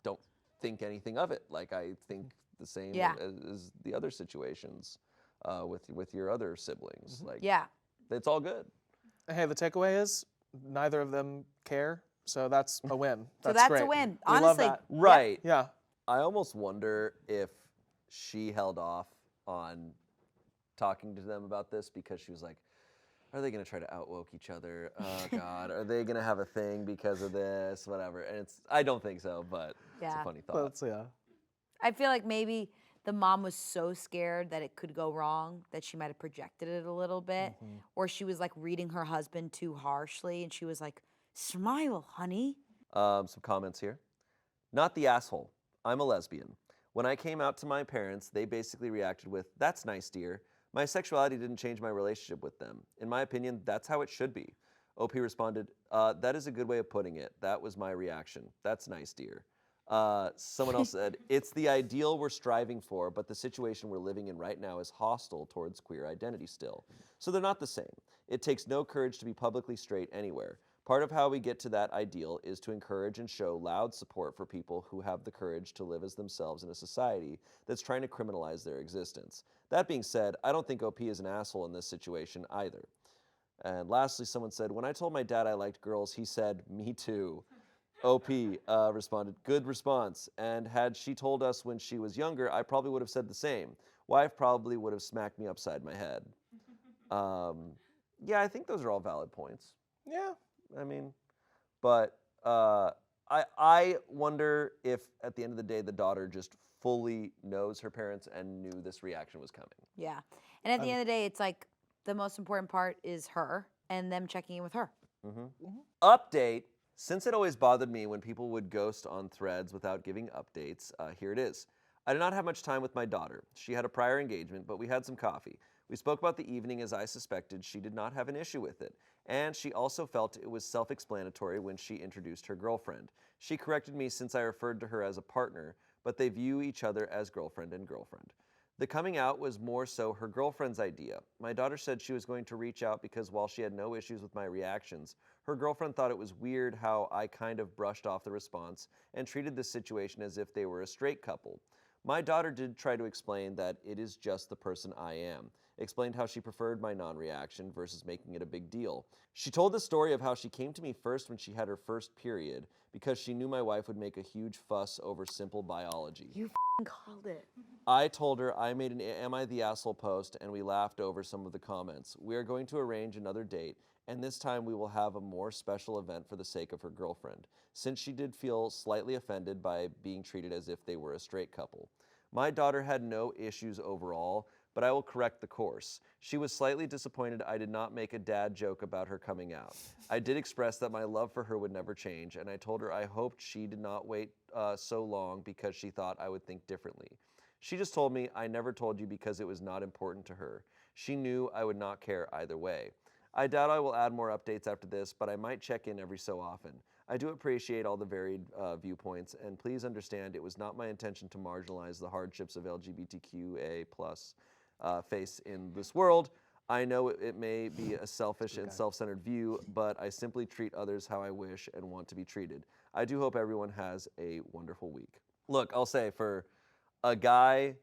Speaker 1: don't think anything of it. Like I think the same as the other situations with your other siblings. Like it's all good.
Speaker 3: Hey, the takeaway is neither of them care, so that's a win.
Speaker 2: So that's
Speaker 3: great.
Speaker 2: a win.
Speaker 3: We love
Speaker 2: Honestly.
Speaker 3: that.
Speaker 1: Right.
Speaker 3: Yeah.
Speaker 1: I almost wonder if she held off on talking to them about this because she was like, are they going to try to outwoke each other? Oh, God. Are they going to have a thing because of this? Whatever. And I don't think so, but it's a funny thought.
Speaker 2: I feel like maybe the mom was so scared that it could go wrong that she might have projected it a little bit. Or she was like reading her husband too harshly and she was like, smile, honey.
Speaker 1: Some comments here. Not the asshole. I'm a lesbian. When I came out to my parents, they basically reacted with, that's nice, dear. My sexuality didn't change my relationship with them. In my opinion, that's how it should be. OP responded, that is a good way of putting it. That was my reaction. That's nice, dear. Someone else said, it's the ideal we're striving for, but the situation we're living in right now is hostile towards queer identity still. So they're not the same. It takes no courage to be publicly straight anywhere. Part of how we get to that ideal is to encourage and show loud support for people who have the courage to live as themselves in a society that's trying to criminalize their existence. That being said, I don't think OP is an asshole in this situation either. And lastly, someone said, when I told my dad I liked girls, he said, me too. OP responded, good response. And had she told us when she was younger, I probably would have said the same. Wife probably would have smacked me upside my head. Yeah, I think those are all valid points.
Speaker 3: Yeah.
Speaker 1: I mean, but I wonder if at the end of the day, the daughter just fully knows her parents and knew this reaction was coming.
Speaker 2: Yeah. And at the end of the day, it's like the most important part is her and them checking in with her.
Speaker 1: Update. Since it always bothered me when people would ghost on threads without giving updates, here it is. I did not have much time with my daughter. She had a prior engagement, but we had some coffee. We spoke about the evening as I suspected she did not have an issue with it. And she also felt it was self-explanatory when she introduced her girlfriend. She corrected me since I referred to her as a partner, but they view each other as girlfriend and girlfriend. The coming out was more so her girlfriend's idea. My daughter said she was going to reach out because while she had no issues with my reactions, her girlfriend thought it was weird how I kind of brushed off the response and treated the situation as if they were a straight couple. My daughter did try to explain that it is just the person I am. Explained how she preferred my non-reaction versus making it a big deal. She told the story of how she came to me first when she had her first period because she knew my wife would make a huge fuss over simple biology.
Speaker 2: You called it.
Speaker 1: I told her I made an Am I the Asshole post and we laughed over some of the comments. We are going to arrange another date and this time we will have a more special event for the sake of her girlfriend, since she did feel slightly offended by being treated as if they were a straight couple. My daughter had no issues overall, but I will correct the course. She was slightly disappointed I did not make a dad joke about her coming out. I did express that my love for her would never change, and I told her I hoped she did not wait so long because she thought I would think differently. She just told me I never told you because it was not important to her. She knew I would not care either way. I doubt I will add more updates after this, but I might check in every so often. I do appreciate all the varied viewpoints, and please understand it was not my intention to marginalize the hardships of LGBTQA plus face in this world. I know it may be a selfish and self-centered view, but I simply treat others how I wish and want to be treated. I do hope everyone has a wonderful week. Look, I'll say for a guy,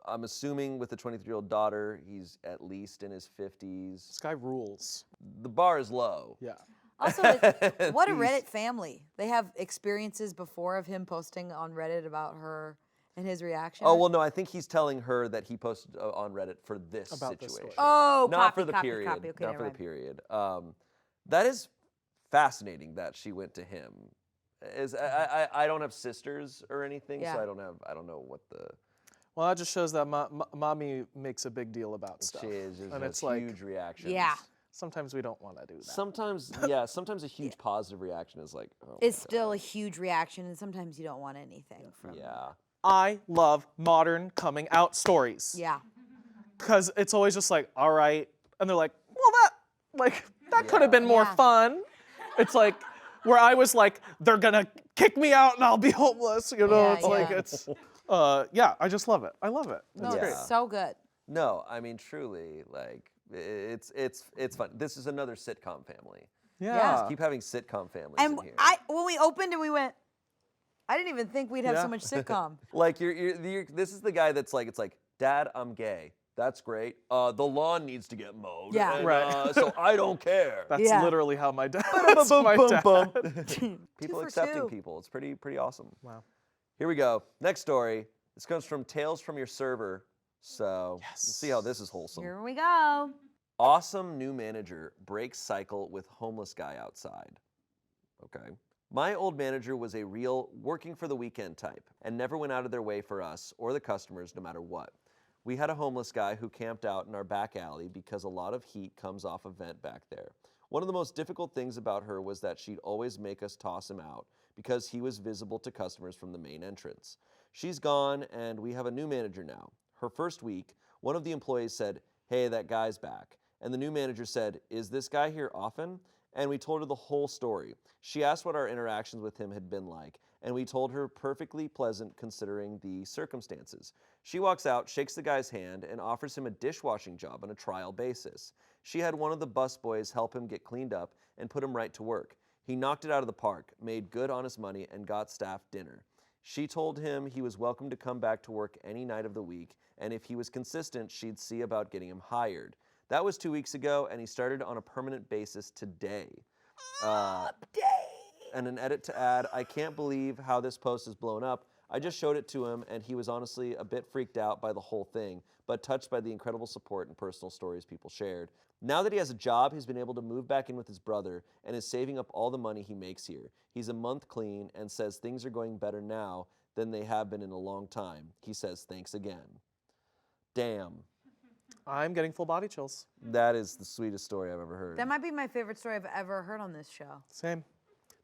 Speaker 1: I'm assuming with a 23-year-old daughter, he's at least in his 50s.
Speaker 3: This guy rules.
Speaker 1: The bar is low.
Speaker 3: Yeah.
Speaker 2: Also, what a Reddit family. They have experiences before of him posting on Reddit about her and his reaction.
Speaker 1: Oh, well, no, I think he's telling her that he posted on Reddit for this
Speaker 3: About this
Speaker 1: situation.
Speaker 3: story.
Speaker 2: Oh,
Speaker 1: Not
Speaker 2: copy,
Speaker 1: for the
Speaker 2: copy,
Speaker 1: period.
Speaker 2: copy. Okay,
Speaker 1: Not
Speaker 2: never
Speaker 1: for the
Speaker 2: mind.
Speaker 1: period. That is fascinating that she went to him. I don't have sisters or anything,
Speaker 2: Yeah.
Speaker 1: so I don't know what the
Speaker 3: Well, that just shows that mommy makes a big deal about stuff.
Speaker 1: she is. Just
Speaker 3: and
Speaker 1: has
Speaker 3: it's like,
Speaker 1: huge reactions.
Speaker 2: Yeah.
Speaker 3: sometimes we don't want to do that.
Speaker 1: Sometimes a huge positive reaction is like, oh
Speaker 2: It's
Speaker 1: my
Speaker 2: still a huge reaction, and sometimes you don't want anything from.
Speaker 1: God. Yeah.
Speaker 3: I love modern coming out stories.
Speaker 2: Yeah.
Speaker 3: Because it's always just like, all right. And they're like, well, that could have been more
Speaker 2: Yeah.
Speaker 3: fun. It's like, where I was like, they're going to kick me out and I'll be homeless. You know,
Speaker 2: Yeah,
Speaker 3: it's like,
Speaker 2: yeah.
Speaker 3: it's, I just love it. I love it.
Speaker 2: No,
Speaker 3: It's
Speaker 1: Yeah.
Speaker 3: great.
Speaker 2: it's so good.
Speaker 1: No, I mean truly, like it's fun. This is another sitcom family.
Speaker 3: Yeah.
Speaker 1: Keep having sitcom families
Speaker 2: And
Speaker 1: in here.
Speaker 2: when we opened and we went, I didn't even think we'd have
Speaker 3: Yeah.
Speaker 2: so much sitcom.
Speaker 1: Like this is the guy that's like, it's like, Dad, I'm gay. That's great. The lawn needs to get mowed.
Speaker 2: Yeah.
Speaker 1: and,
Speaker 3: Right.
Speaker 1: So I don't care.
Speaker 3: That's
Speaker 2: Yeah.
Speaker 3: literally how my dad is. My dad.
Speaker 1: People
Speaker 2: for
Speaker 1: accepting
Speaker 2: two.
Speaker 1: people. It's pretty awesome.
Speaker 3: Wow.
Speaker 1: Here we go. Next story. This comes from Tales from Your Server. So let's see how this is wholesome.
Speaker 2: Here we go.
Speaker 1: Awesome new manager breaks cycle with homeless guy outside. Okay. My old manager was a real working for the weekend type and never went out of their way for us or the customers no matter what. We had a homeless guy who camped out in our back alley because a lot of heat comes off a vent back there. One of the most difficult things about her was that she'd always make us toss him out because he was visible to customers from the main entrance. She's gone and we have a new manager now. Her first week, one of the employees said, "Hey, that guy's back." And the new manager said, "Is this guy here often?" And we told her the whole story. She asked what our interactions with him had been like, and we told her perfectly pleasant considering the circumstances. She walks out, shakes the guy's hand, and offers him a dishwashing job on a trial basis. She had one of the busboys help him get cleaned up and put him right to work. He knocked it out of the park, made good on his money, and got staff dinner. She told him he was welcome to come back to work any night of the week, and if he was consistent, she'd see about getting him hired. That was 2 weeks ago, and he started on a permanent basis today. And an edit to add, I can't believe how this post is blown up. I just showed it to him, and he was honestly a bit freaked out by the whole thing, but touched by the incredible support and personal stories people shared. Now that he has a job, he's been able to move back in with his brother and is saving up all the money he makes here. He's a month clean and says things are going better now than they have been in a long time. He says thanks again. Damn.
Speaker 3: I'm getting full body chills.
Speaker 1: That is the sweetest story I've ever heard.
Speaker 2: That might be my favorite story I've ever heard on this show.
Speaker 3: Same.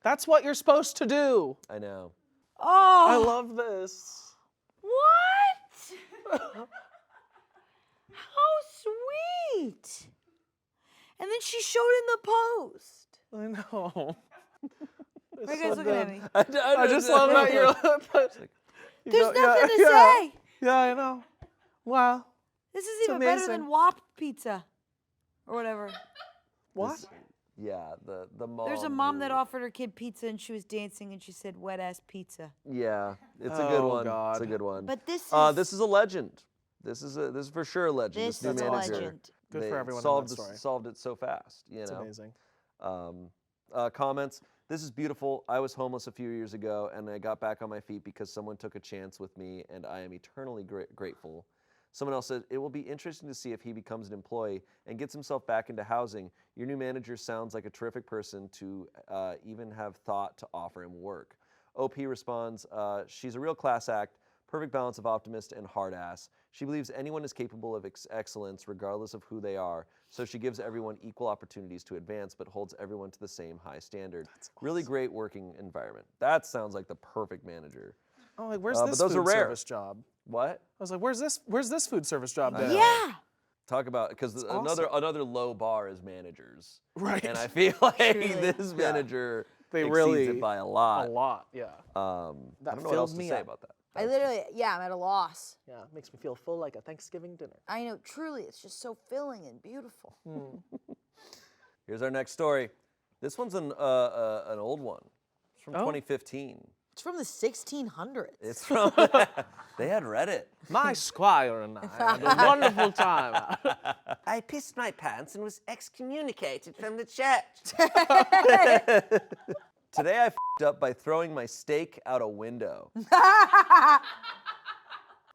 Speaker 3: That's what you're supposed to do.
Speaker 1: I know.
Speaker 2: Oh,
Speaker 3: I love this.
Speaker 2: what? How sweet. And then she showed in the post.
Speaker 3: I know.
Speaker 2: Why are you guys looking at me?
Speaker 3: I just love that you're.
Speaker 2: There's nothing to say.
Speaker 3: Yeah, I know. Wow.
Speaker 2: This is
Speaker 3: It's
Speaker 2: even better
Speaker 3: amazing.
Speaker 2: than WAP pizza or whatever.
Speaker 3: What?
Speaker 1: Yeah, the mom.
Speaker 2: There's a mom that
Speaker 1: who-
Speaker 2: offered her kid pizza and she was dancing and she said wet ass pizza.
Speaker 1: Yeah, it's a good
Speaker 3: Oh,
Speaker 1: one.
Speaker 3: God.
Speaker 1: It's a good one.
Speaker 2: But this
Speaker 1: This is a legend. This is for sure a legend.
Speaker 2: This
Speaker 1: new
Speaker 2: is a
Speaker 1: manager.
Speaker 2: legend.
Speaker 3: Good for
Speaker 1: They
Speaker 3: everyone in
Speaker 1: solved
Speaker 3: that story.
Speaker 1: solved it so fast. You
Speaker 3: It's
Speaker 1: know.
Speaker 3: amazing.
Speaker 1: Comments. This is beautiful. I was homeless a few years ago, and I got back on my feet because someone took a chance with me, and I am eternally grateful. Someone else said, it will be interesting to see if he becomes an employee and gets himself back into housing. Your new manager sounds like a terrific person to even have thought to offer him work. OP responds, she's a real class act, Perfect balance of optimist and hard ass. She believes anyone is capable of excellence regardless of who they are, so she gives everyone equal opportunities to advance but holds everyone to the same high standard. Really great working environment. That sounds like the perfect manager.
Speaker 3: Oh, like where's
Speaker 1: But
Speaker 3: this
Speaker 1: those are
Speaker 3: food
Speaker 1: rare.
Speaker 3: service job?
Speaker 1: What?
Speaker 3: I was like, where's this food service job?
Speaker 1: I
Speaker 3: Then?
Speaker 1: know.
Speaker 2: Yeah.
Speaker 1: Talk about, because another low bar is managers.
Speaker 3: Right.
Speaker 1: And I feel like
Speaker 2: Truly.
Speaker 1: this manager
Speaker 3: They
Speaker 1: exceeds
Speaker 3: really
Speaker 1: it by a lot.
Speaker 3: A lot, yeah.
Speaker 1: I
Speaker 3: That
Speaker 1: don't know what else
Speaker 3: filled
Speaker 1: to
Speaker 3: me
Speaker 1: say
Speaker 3: up.
Speaker 1: about that.
Speaker 2: I literally, I'm at a loss.
Speaker 3: Yeah, makes me feel full like a Thanksgiving dinner.
Speaker 2: I know, truly, it's just so filling and beautiful.
Speaker 1: Here's our next story. This one's an old one. It's from 2015.
Speaker 2: It's from the 1600s.
Speaker 1: It's from, they had Reddit.
Speaker 3: My squire and I had a wonderful time.
Speaker 1: I pissed my pants and was excommunicated from the church. Today I f***ed up by throwing my steak out a window.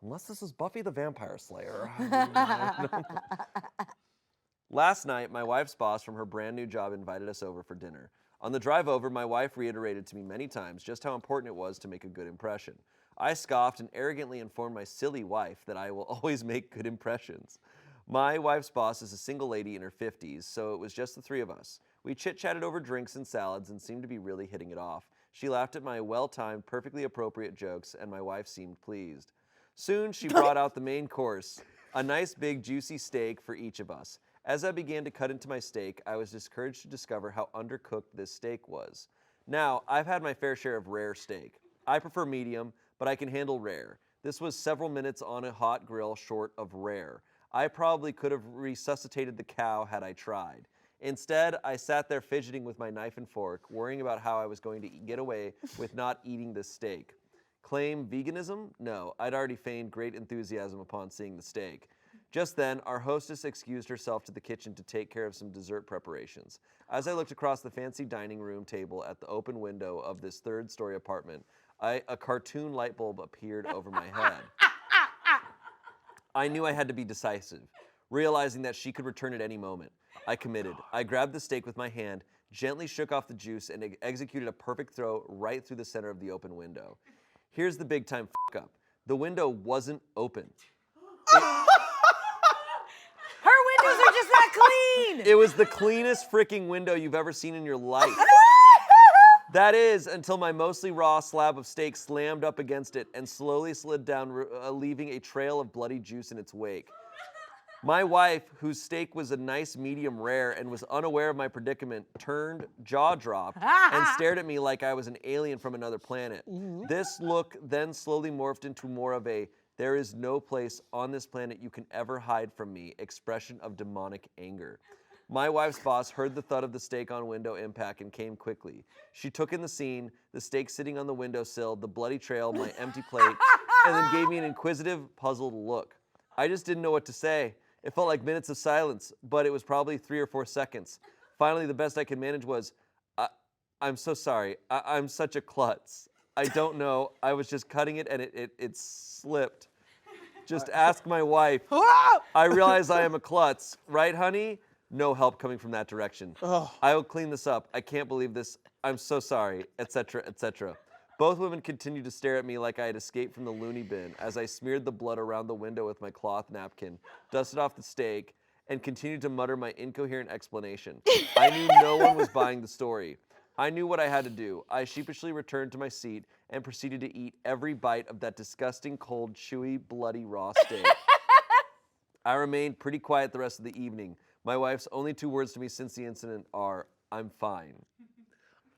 Speaker 1: Unless this is Buffy the Vampire Slayer. Last night, my wife's boss from her brand new job invited us over for dinner. On the drive over, my wife reiterated to me many times just how important it was to make a good impression. I scoffed and arrogantly informed my silly wife that I will always make good impressions. My wife's boss is a single lady in her 50s, so it was just the three of us. We chit-chatted over drinks and salads and seemed to be really hitting it off. She laughed at my well-timed, perfectly appropriate jokes, and my wife seemed pleased. Soon, she brought out the main course, a nice big juicy steak for each of us. As I began to cut into my steak, I was discouraged to discover how undercooked this steak was. Now, I've had my fair share of rare steak. I prefer medium, but I can handle rare. This was several minutes on a hot grill short of rare. I probably could have resuscitated the cow had I tried. Instead, I sat there fidgeting with my knife and fork, worrying about how I was going to get away with not eating this steak. Claim veganism? No, I'd already feigned great enthusiasm upon seeing the steak. Just then, our hostess excused herself to the kitchen to take care of some dessert preparations. As I looked across the fancy dining room table at the open window of this third-story apartment, a cartoon light bulb appeared over my head. I knew I had to be decisive, realizing that she could return at any moment. I committed. I grabbed the steak with my hand, gently shook off the juice, and executed a perfect throw right through the center of the open window. Here's the big-time f*** up. The window wasn't open.
Speaker 2: Her windows are just not clean.
Speaker 1: It was the cleanest freaking window you've ever seen in your life. That is, until my mostly raw slab of steak slammed up against it and slowly slid down, leaving a trail of bloody juice in its wake. My wife, whose steak was a nice medium rare and was unaware of my predicament, turned, jaw dropped, and stared at me like I was an alien from another planet. This look then slowly morphed into more of a "there is no place on this planet you can ever hide from me" expression of demonic anger. My wife's boss heard the thud of the steak on window impact and came quickly. She took in the scene, the steak sitting on the windowsill, the bloody trail, my empty plate, and then gave me an inquisitive, puzzled look. I just didn't know what to say. It felt like minutes of silence, but it was probably 3 or 4 seconds. Finally, the best I could manage was, I'm so sorry. I'm such a klutz. I don't know. I was just cutting it and it slipped. Just ask my wife. I realize I am a klutz. Right, honey? No help coming from that direction. I will clean this up. I can't believe this. I'm so sorry, etc., etc. Both women continued to stare at me like I had escaped from the loony bin as I smeared the blood around the window with my cloth napkin, dusted off the steak, and continued to mutter my incoherent explanation. I knew no one was buying the story. I knew what I had to do. I sheepishly returned to my seat and proceeded to eat every bite of that disgusting, cold, chewy, bloody raw steak. I remained pretty quiet the rest of the evening. My wife's only 2 words to me since the incident are, "I'm fine."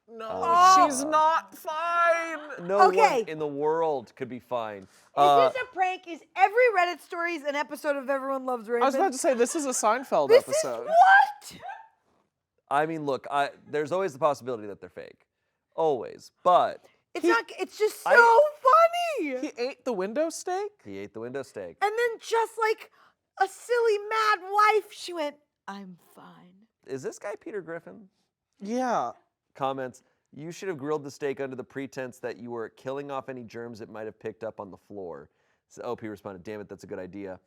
Speaker 3: No, she's not fine.
Speaker 1: No
Speaker 2: Okay.
Speaker 1: one in the world could be fine.
Speaker 2: Is this a prank? Is every Reddit story an episode of Everyone Loves Raymond?
Speaker 3: I was about to say, this is a Seinfeld
Speaker 2: This
Speaker 3: episode.
Speaker 2: is what?
Speaker 1: I mean, look, there's always the possibility that they're fake. Always. But
Speaker 2: It's not. It's just so funny.
Speaker 3: He ate the window steak?
Speaker 1: he ate the window steak.
Speaker 2: And then just like a silly mad wife, she went, "I'm fine."
Speaker 1: Is this guy Peter Griffin?
Speaker 3: Yeah.
Speaker 1: Comments, "You should have grilled the steak under the pretense that you were killing off any germs it might have picked up on the floor." So OP responded, "Damn it, that's a good idea."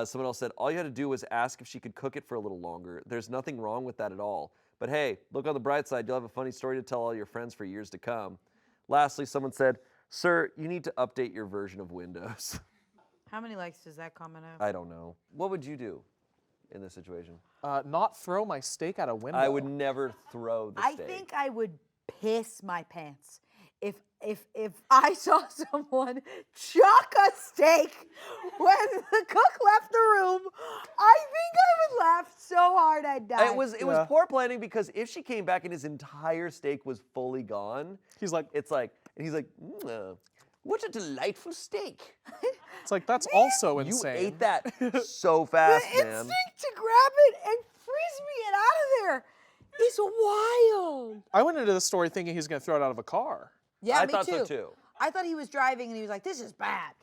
Speaker 1: Someone else said, "All you had to do was ask if she could cook it for a little longer. There's nothing wrong with that at all. But hey, look on the bright side, you'll have a funny story to tell all your friends for years to come." Lastly, someone said, Sir, you need to update your version of Windows.
Speaker 2: How many likes does that comment have?
Speaker 1: I don't know. What would you do in this situation?
Speaker 3: Not throw my steak out a window.
Speaker 1: I would never throw the
Speaker 2: I
Speaker 1: steak.
Speaker 2: think I would piss my pants if I saw someone chuck a steak when the cook left the room. I think I would laugh so hard I'd die.
Speaker 1: It was poor planning because if she came back and his entire steak was fully gone,
Speaker 3: He's like,
Speaker 1: he's like, what a delightful steak.
Speaker 3: it's like that's also
Speaker 1: You
Speaker 3: insane.
Speaker 1: ate that so fast,
Speaker 2: the
Speaker 1: man.
Speaker 2: instinct to grab it and frisbee it out of there is wild.
Speaker 3: I went into the story thinking he's gonna throw it out of a car,
Speaker 2: Yeah,
Speaker 1: I
Speaker 2: me
Speaker 1: thought
Speaker 2: too.
Speaker 1: so too.
Speaker 2: I thought he was driving and he was like, "This is bad."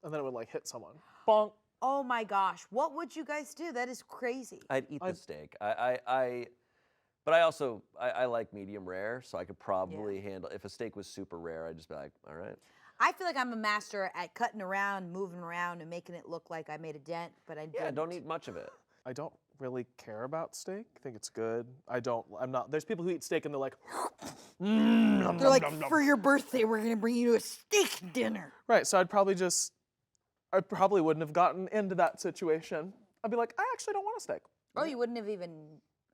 Speaker 3: and then it would like hit someone. Bonk.
Speaker 2: Oh my gosh, what would you guys do? That is crazy.
Speaker 1: I'd eat the steak. But I like medium rare, so I could probably handle. If a steak was super rare, I'd just be like, all right.
Speaker 2: I feel like I'm a master at cutting around, moving around, and making it look like I made a dent, but I
Speaker 1: Yeah,
Speaker 2: didn't.
Speaker 1: don't eat much of it.
Speaker 3: I don't really care about steak. I think it's good. I'm not. There's people who eat steak and they're like,
Speaker 2: They're like, for your birthday, we're gonna bring you to a steak dinner.
Speaker 3: right. So I probably wouldn't have gotten into that situation. I'd be like, I actually don't want a steak.
Speaker 2: Oh, you wouldn't have even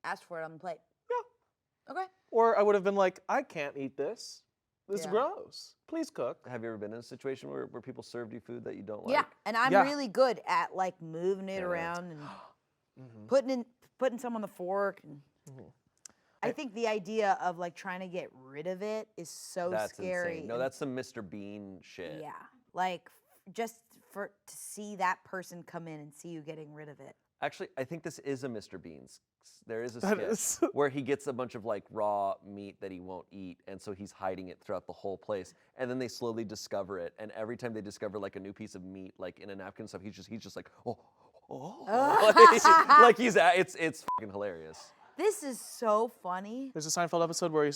Speaker 2: asked for it on the plate.
Speaker 3: Yeah.
Speaker 2: Okay.
Speaker 3: Or I would have been like, I can't eat this. This is
Speaker 2: Yeah.
Speaker 3: gross. Please cook.
Speaker 1: Have you ever been in a situation where people served you food that you don't
Speaker 2: Yeah,
Speaker 1: like?
Speaker 2: and I'm
Speaker 3: Yeah.
Speaker 2: really good at like moving it
Speaker 1: Yeah.
Speaker 2: around and putting some on the fork. And I think the idea of like trying to get rid of it is so
Speaker 1: That's
Speaker 2: scary.
Speaker 1: insane. No,
Speaker 2: and-
Speaker 1: that's some Mr. Bean shit.
Speaker 2: yeah, like just to see that person come in and see you getting rid of it.
Speaker 1: Actually, I think this is a Mr. Bean's. There is a
Speaker 3: That
Speaker 1: sketch
Speaker 3: is-
Speaker 1: where he gets a bunch of like raw meat that he won't eat, and so he's hiding it throughout the whole place. And then they slowly discover it, and every time they discover like a new piece of meat, like in a napkin and stuff, he's just like, it's fucking hilarious.
Speaker 2: This is so funny.
Speaker 3: There's a Seinfeld episode where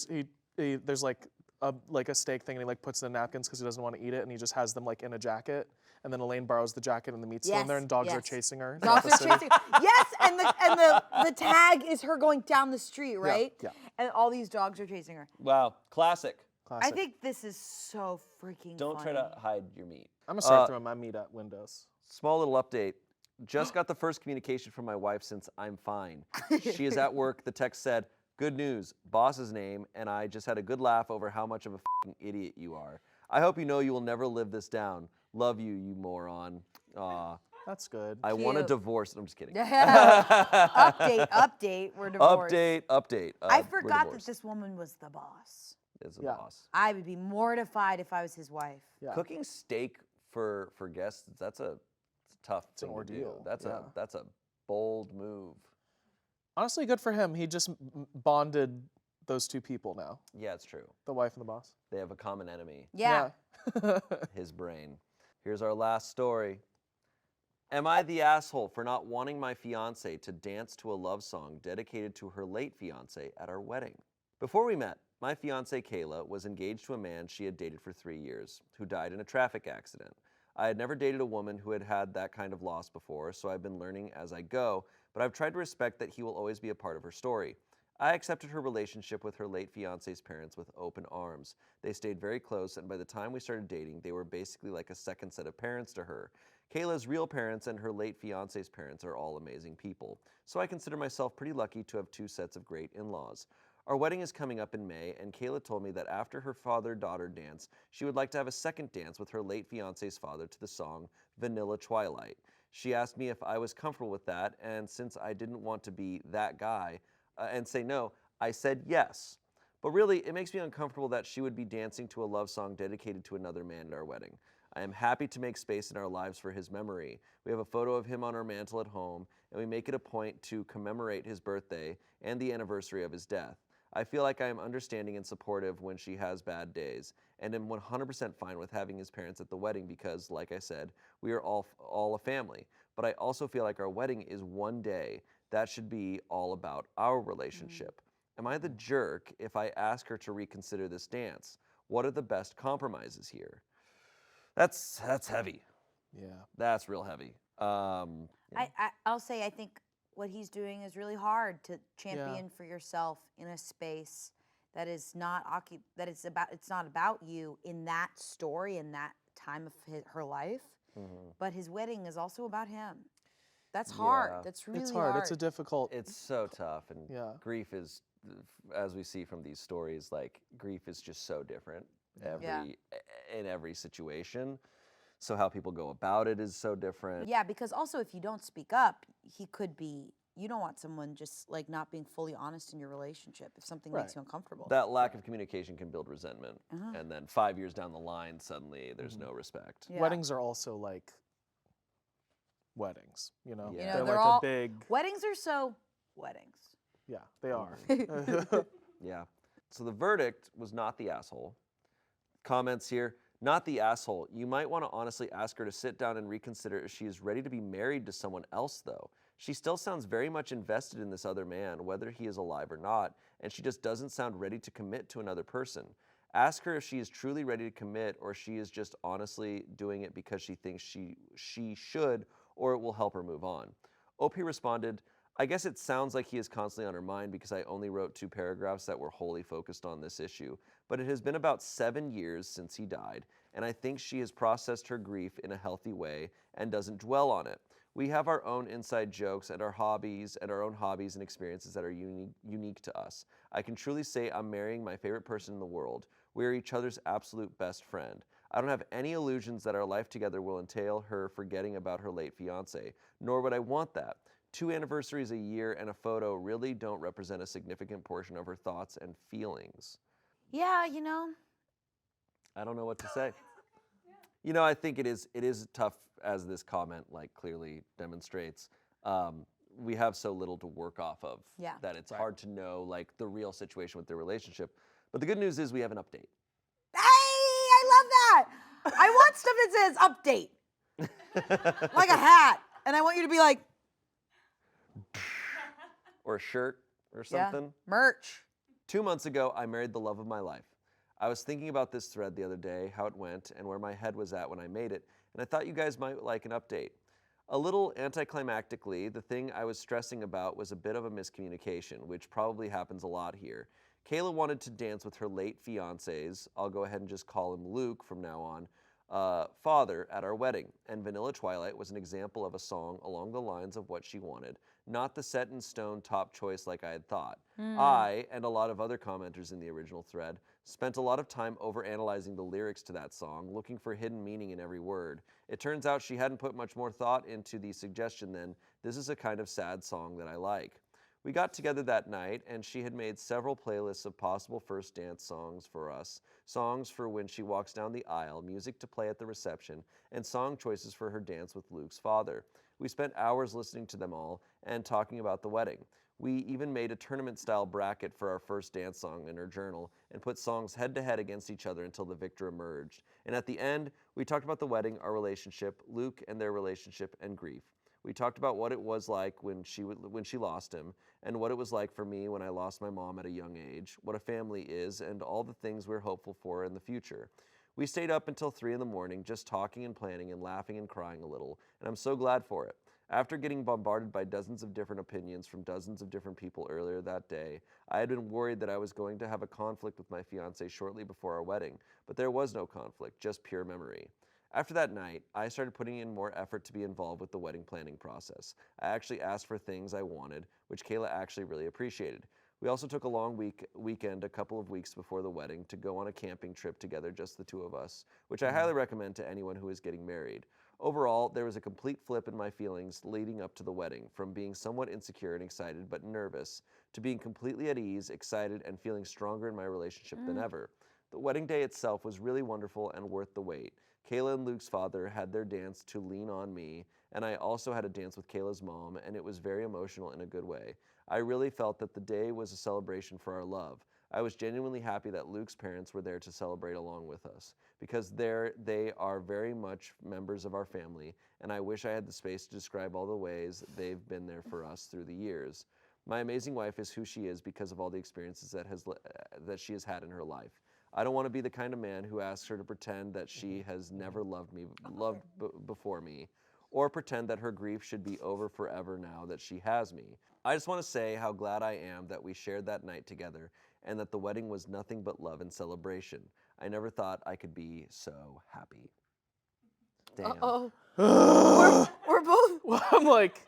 Speaker 3: there's like a steak thing and he like puts it in napkins because he doesn't want to eat it and he just has them like in a jacket. And then Elaine borrows the jacket and the meat's still in there and dogs are
Speaker 2: yes.
Speaker 3: chasing her.
Speaker 2: Dogs
Speaker 3: throughout
Speaker 2: are
Speaker 3: the city.
Speaker 2: chasing. Yes, and the tag is her going down the street, right?
Speaker 3: yeah.
Speaker 2: And all these dogs are chasing her.
Speaker 1: Wow, classic.
Speaker 3: Classic.
Speaker 2: I think this is so freaking
Speaker 1: Don't
Speaker 2: funny.
Speaker 1: try to hide your meat.
Speaker 3: I'm gonna start throwing my meat at windows.
Speaker 1: Small little update. Just got the first communication from my wife since I'm fine. She is at work. The text said, "Good news, boss's name, and I just had a good laugh over how much of a fucking idiot you are. I hope you know you will never live this down. Love you, you moron." Aw.
Speaker 3: That's good.
Speaker 1: I want a
Speaker 2: Cute.
Speaker 1: divorce. I'm just kidding.
Speaker 2: Update, we're divorced.
Speaker 1: Update.
Speaker 2: I
Speaker 1: we're
Speaker 2: forgot that
Speaker 1: divorced.
Speaker 2: this woman was the boss.
Speaker 1: Is a
Speaker 3: Yeah.
Speaker 1: boss.
Speaker 2: I would be mortified if I was his wife.
Speaker 3: Yeah.
Speaker 1: Cooking steak for guests, that's a tough
Speaker 3: an
Speaker 1: thing to do.
Speaker 3: ordeal,
Speaker 1: That's
Speaker 3: yeah.
Speaker 1: that's a bold move.
Speaker 3: Honestly, good for him. He just bonded those two people now,
Speaker 1: Yeah, it's true.
Speaker 3: the wife and the boss.
Speaker 1: They have a common enemy.
Speaker 2: Yeah.
Speaker 1: His brain. Here's our last story. Am I the asshole for not wanting my fiance to dance to a love song dedicated to her late fiance at our wedding? Before we met, my fiance Kayla was engaged to a man she had dated for 3 years, who died in a traffic accident. I had never dated a woman who had had that kind of loss before, so I've been learning as I go, but I've tried to respect that he will always be a part of her story. I accepted her relationship with her late fiance's parents with open arms. They stayed very close, and by the time we started dating, they were basically like a second set of parents to her. Kayla's real parents and her late fiance's parents are all amazing people, so I consider myself pretty lucky to have 2 sets of great in-laws. Our wedding is coming up in May, and Kayla told me that after her father-daughter dance, she would like to have a second dance with her late fiance's father to the song Vanilla Twilight. She asked me if I was comfortable with that, and since I didn't want to be that guy and say no, I said yes. But really, it makes me uncomfortable that she would be dancing to a love song dedicated to another man at our wedding. I am happy to make space in our lives for his memory. We have a photo of him on our mantle at home, and we make it a point to commemorate his birthday and the anniversary of his death. I feel like I am understanding and supportive when she has bad days, and am 100% fine with having his parents at the wedding because, like I said, we are all a family. But I also feel like our wedding is one day. That should be all about our relationship. Am I the jerk if I ask her to reconsider this dance? What are the best compromises here? That's heavy.
Speaker 3: Yeah.
Speaker 1: That's real heavy.
Speaker 2: I'll say I think what he's doing is really hard to champion for yourself in a space that is not it's not about you in that story in that time of her life. But his wedding is also about him. That's hard.
Speaker 1: Yeah.
Speaker 2: That's really
Speaker 3: It's hard. It's a difficult.
Speaker 1: It's so tough, and
Speaker 3: Yeah.
Speaker 1: grief is, as we see from these stories, like grief is just so different in every situation. So how people go about it is so different.
Speaker 2: Yeah, because also if you don't speak up, he could be. You don't want someone just like not being fully honest in your relationship if something makes you uncomfortable.
Speaker 1: That lack of communication can build resentment, and then 5 years down the line, suddenly there's no respect.
Speaker 2: Yeah.
Speaker 3: Weddings are also like weddings, you know?
Speaker 1: Yeah.
Speaker 3: They're
Speaker 2: they're
Speaker 3: like
Speaker 2: all-
Speaker 3: a big,
Speaker 2: Weddings are so weddings.
Speaker 3: yeah, they are.
Speaker 1: Yeah. So the verdict was not the asshole. Comments here, not the asshole. You might want to honestly ask her to sit down and reconsider if she is ready to be married to someone else, though. She still sounds very much invested in this other man, whether he is alive or not, and she just doesn't sound ready to commit to another person. Ask her if she is truly ready to commit, or she is just honestly doing it because she thinks she should, or it will help her move on. OP responded, I guess it sounds like he is constantly on her mind because I only wrote 2 paragraphs that were wholly focused on this issue, but it has been about 7 years since he died, and I think she has processed her grief in a healthy way and doesn't dwell on it. We have our own inside jokes and our hobbies and our own hobbies and experiences that are unique to us. I can truly say I'm marrying my favorite person in the world. We are each other's absolute best friend. I don't have any illusions that our life together will entail her forgetting about her late fiance, nor would I want that. 2 anniversaries a year and a photo really don't represent a significant portion of her thoughts and feelings.
Speaker 2: Yeah, you know.
Speaker 1: I don't know what to say. You know, I think it is tough, as this comment like clearly demonstrates. We have so little to work off of that it's hard to know like the real situation with their relationship. But the good news is we have an update.
Speaker 2: Hey, I love that. I want stuff that says update. Like a hat. And I want you to be like,
Speaker 1: Or a shirt or something.
Speaker 2: merch.
Speaker 1: 2 months ago, I married the love of my life. I was thinking about this thread the other day, how it went, and where my head was at when I made it, and I thought you guys might like an update. A little anticlimactically, the thing I was stressing about was a bit of a miscommunication, which probably happens a lot here. Kayla wanted to dance with her late fiance's, I'll go ahead and just call him Luke from now on, father at our wedding, and Vanilla Twilight was an example of a song along the lines of what she wanted, not the set-in-stone top choice like I had thought. I, and a lot of other commenters in the original thread, spent a lot of time overanalyzing the lyrics to that song, looking for hidden meaning in every word. It turns out she hadn't put much more thought into the suggestion than, this is a kind of sad song that I like. We got together that night, and she had made several playlists of possible first dance songs for us, songs for when she walks down the aisle, music to play at the reception, and song choices for her dance with Luke's father. We spent hours listening to them all and talking about the wedding. We even made a tournament-style bracket for our first dance song in her journal and put songs head-to-head against each other until the victor emerged. And at the end, we talked about the wedding, our relationship, Luke and their relationship, and grief. We talked about what it was like when she lost him, and what it was like for me when I lost my mom at a young age, what a family is, and all the things we're hopeful for in the future. We stayed up until 3 in the morning, just talking and planning and laughing and crying a little, and I'm so glad for it. After getting bombarded by dozens of different opinions from dozens of different people earlier that day, I had been worried that I was going to have a conflict with my fiancé shortly before our wedding, but there was no conflict, just pure memory. After that night, I started putting in more effort to be involved with the wedding planning process. I actually asked for things I wanted, which Kayla actually really appreciated. We also took a long weekend a couple of weeks before the wedding to go on a camping trip together, just the 2 of us, which I highly recommend to anyone who is getting married. Overall, there was a complete flip in my feelings leading up to the wedding, from being somewhat insecure and excited but nervous, to being completely at ease, excited, and feeling stronger in my relationship than ever. The wedding day itself was really wonderful and worth the wait. Kayla and Luke's father had their dance to Lean On Me, and I also had a dance with Kayla's mom, and it was very emotional in a good way. I really felt that the day was a celebration for our love. I was genuinely happy that Luke's parents were there to celebrate along with us, because they are very much members of our family, and I wish I had the space to describe all the ways they've been there for us through the years. My amazing wife is who she is because of all the experiences that she has had in her life. I don't want to be the kind of man who asks her to pretend that she has never loved before me, or pretend that her grief should be over forever now that she has me. I just want to say how glad I am that we shared that night together and that the wedding was nothing but love and celebration. I never thought I could be so happy. Damn.
Speaker 2: Uh-oh. we're both.
Speaker 3: Well, I'm like,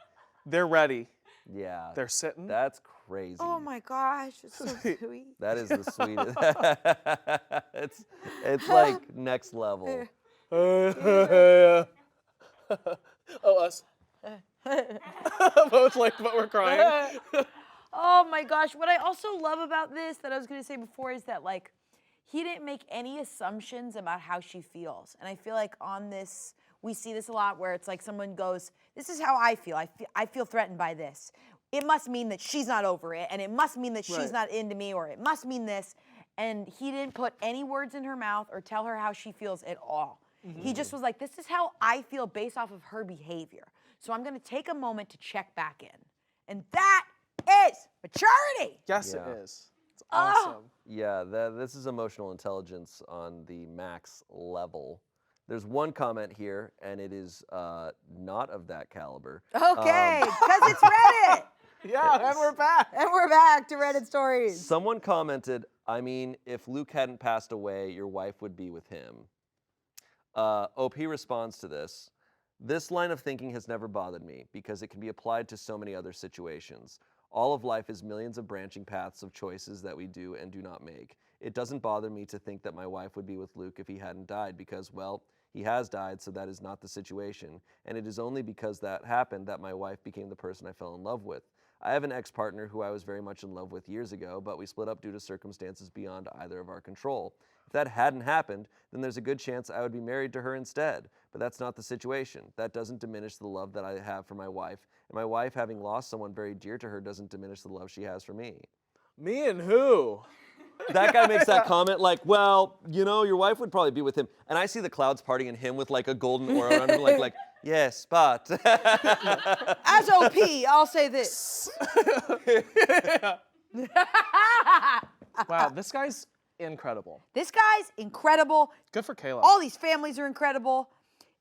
Speaker 3: they're ready.
Speaker 1: Yeah.
Speaker 3: They're sitting.
Speaker 1: That's crazy.
Speaker 2: Oh my gosh, it's so sweet.
Speaker 1: That is the sweetest. it's like next level.
Speaker 3: Oh, us. Both like, but we're crying.
Speaker 2: Oh my gosh, what I also love about this that I was gonna say before is that like, he didn't make any assumptions about how she feels. And I feel like on this, we see this a lot where it's like someone goes, this is how I feel. I feel threatened by this. It must mean that she's not over it, and it must mean that she's not into me, or it must mean this. And he didn't put any words in her mouth or tell her how she feels at all. He just was like, this is how I feel based off of her behavior. So I'm gonna take a moment to check back in. And that is maturity.
Speaker 3: Yes,
Speaker 1: Yeah.
Speaker 3: it is. It's awesome.
Speaker 1: Yeah, this is emotional intelligence on the max level. There's one comment here, and it is not of that caliber.
Speaker 2: Okay, because it's Reddit.
Speaker 3: Yeah, and we're back.
Speaker 2: And we're back to Reddit stories.
Speaker 1: Someone commented, I mean, if Luke hadn't passed away, your wife would be with him. OP responds to this. This line of thinking has never bothered me because it can be applied to so many other situations. All of life is millions of branching paths of choices that we do and do not make. It doesn't bother me to think that my wife would be with Luke if he hadn't died because, well, he has died, so that is not the situation. And it is only because that happened that my wife became the person I fell in love with. I have an ex-partner who I was very much in love with years ago, but we split up due to circumstances beyond either of our control. If that hadn't happened, then there's a good chance I would be married to her instead. But that's not the situation. That doesn't diminish the love that I have for my wife. And my wife, having lost someone very dear to her, doesn't diminish the love she has for me.
Speaker 3: Me and who?
Speaker 1: That guy makes that comment like, well, you know, your wife would probably be with him. And I see the clouds parting and him with like a golden aura around him, like, yes, but.
Speaker 2: As OP, I'll say this.
Speaker 3: Wow, this guy's incredible.
Speaker 2: This guy's incredible.
Speaker 3: Good for Kayla.
Speaker 2: All these families are incredible.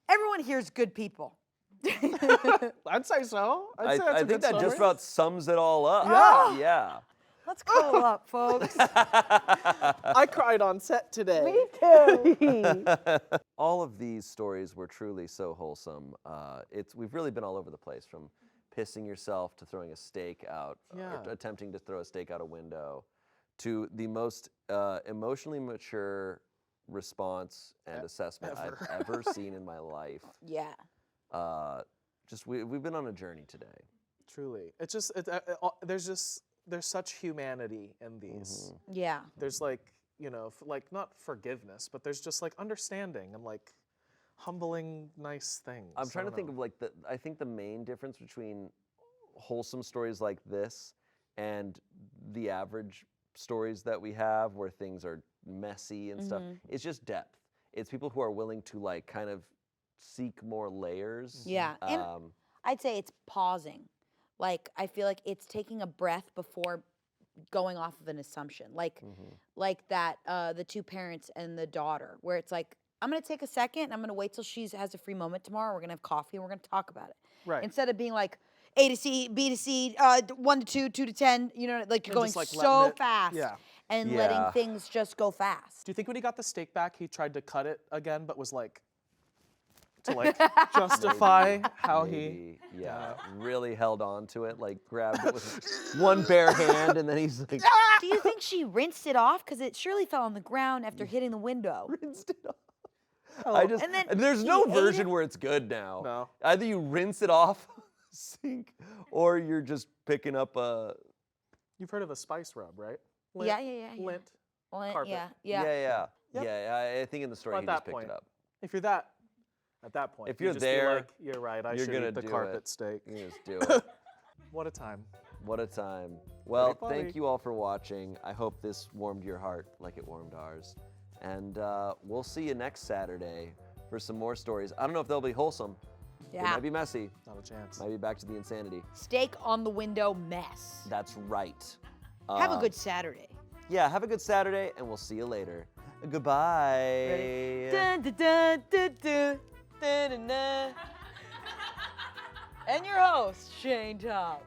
Speaker 2: Everyone here is good people.
Speaker 3: I'd say so.
Speaker 1: I
Speaker 3: I'd say that's a
Speaker 1: think
Speaker 3: good
Speaker 1: that
Speaker 3: story.
Speaker 1: just about sums it all up.
Speaker 2: Yeah.
Speaker 1: Yeah.
Speaker 2: Let's cuddle up, folks.
Speaker 3: I cried on set today.
Speaker 2: Me too.
Speaker 1: All of these stories were truly so wholesome. We've really been all over the place, from pissing yourself to throwing a steak out, or
Speaker 3: Yeah.
Speaker 1: attempting to throw a steak out a window, to the most emotionally mature response and assessment
Speaker 3: ever.
Speaker 1: I've ever seen in my life.
Speaker 2: Yeah.
Speaker 1: We've been on a journey today.
Speaker 3: Truly. It's just, there's such humanity in these.
Speaker 2: Yeah.
Speaker 3: There's like, you know, like not forgiveness, but there's just like understanding and like humbling, nice things.
Speaker 1: I'm trying to think of like I think the main difference between wholesome stories like this and the average stories that we have where things are messy and stuff is just depth. It's people who are willing to like kind of seek more layers.
Speaker 2: Yeah. And I'd say it's pausing. Like, I feel like it's taking a breath before going off of an assumption. Like that, the two parents and the daughter, where it's like, I'm gonna take a second and I'm gonna wait till she has a free moment tomorrow. We're gonna have coffee and we're gonna talk about it.
Speaker 3: Right.
Speaker 2: Instead of being like A to C, B to C, 1 to 2, 2 to 10, you know, like
Speaker 3: And
Speaker 2: going
Speaker 3: just, like,
Speaker 2: so
Speaker 3: letting it-
Speaker 2: fast
Speaker 3: yeah.
Speaker 2: and
Speaker 1: Yeah.
Speaker 2: letting things just go fast.
Speaker 3: Do you think when he got the steak back, he tried to cut it again, but was like, to like justify how he.
Speaker 1: Maybe, really held on to it, like grabbed it with one bare hand, and then he's like,
Speaker 2: Do you think she rinsed it off? Because it surely fell on the ground after hitting the window.
Speaker 1: rinsed it off.
Speaker 3: Oh.
Speaker 2: And then
Speaker 1: There's
Speaker 2: he
Speaker 1: no
Speaker 2: ate
Speaker 1: version
Speaker 2: it?
Speaker 1: where it's good now.
Speaker 3: No.
Speaker 1: Either you rinse it off sink, or you're just picking up a.
Speaker 3: You've heard of a spice rub, right?
Speaker 2: Yeah.
Speaker 3: Lint.
Speaker 2: Well,
Speaker 3: Carpet.
Speaker 2: yeah.
Speaker 1: Yeah.
Speaker 3: Yep.
Speaker 1: I think in the story
Speaker 3: Well,
Speaker 1: he
Speaker 3: at
Speaker 1: just
Speaker 3: that
Speaker 1: picked
Speaker 3: point,
Speaker 1: it up.
Speaker 3: If you're that, at that point,
Speaker 1: If
Speaker 3: you
Speaker 1: you're
Speaker 3: just be
Speaker 1: there,
Speaker 3: like, you're right, I
Speaker 1: you're
Speaker 3: should
Speaker 1: gonna
Speaker 3: eat the
Speaker 1: do
Speaker 3: carpet
Speaker 1: it.
Speaker 3: steak.
Speaker 1: You just do it.
Speaker 3: What a time.
Speaker 1: What a time. Well,
Speaker 3: Pretty funny.
Speaker 1: thank you all for watching. I hope this warmed your heart like it warmed ours. And we'll see you next Saturday for some more stories. I don't know if they'll be wholesome. They
Speaker 2: Yeah.
Speaker 1: might be messy.
Speaker 3: Not a chance.
Speaker 1: Might be back to the insanity.
Speaker 2: Steak on the window mess.
Speaker 1: That's right.
Speaker 2: Have a good Saturday.
Speaker 1: Yeah, have a good Saturday, and we'll see you later. Goodbye.
Speaker 2: Dun, dun, dun, dun, dun, dun, dun, dun. And your host, Shane Top.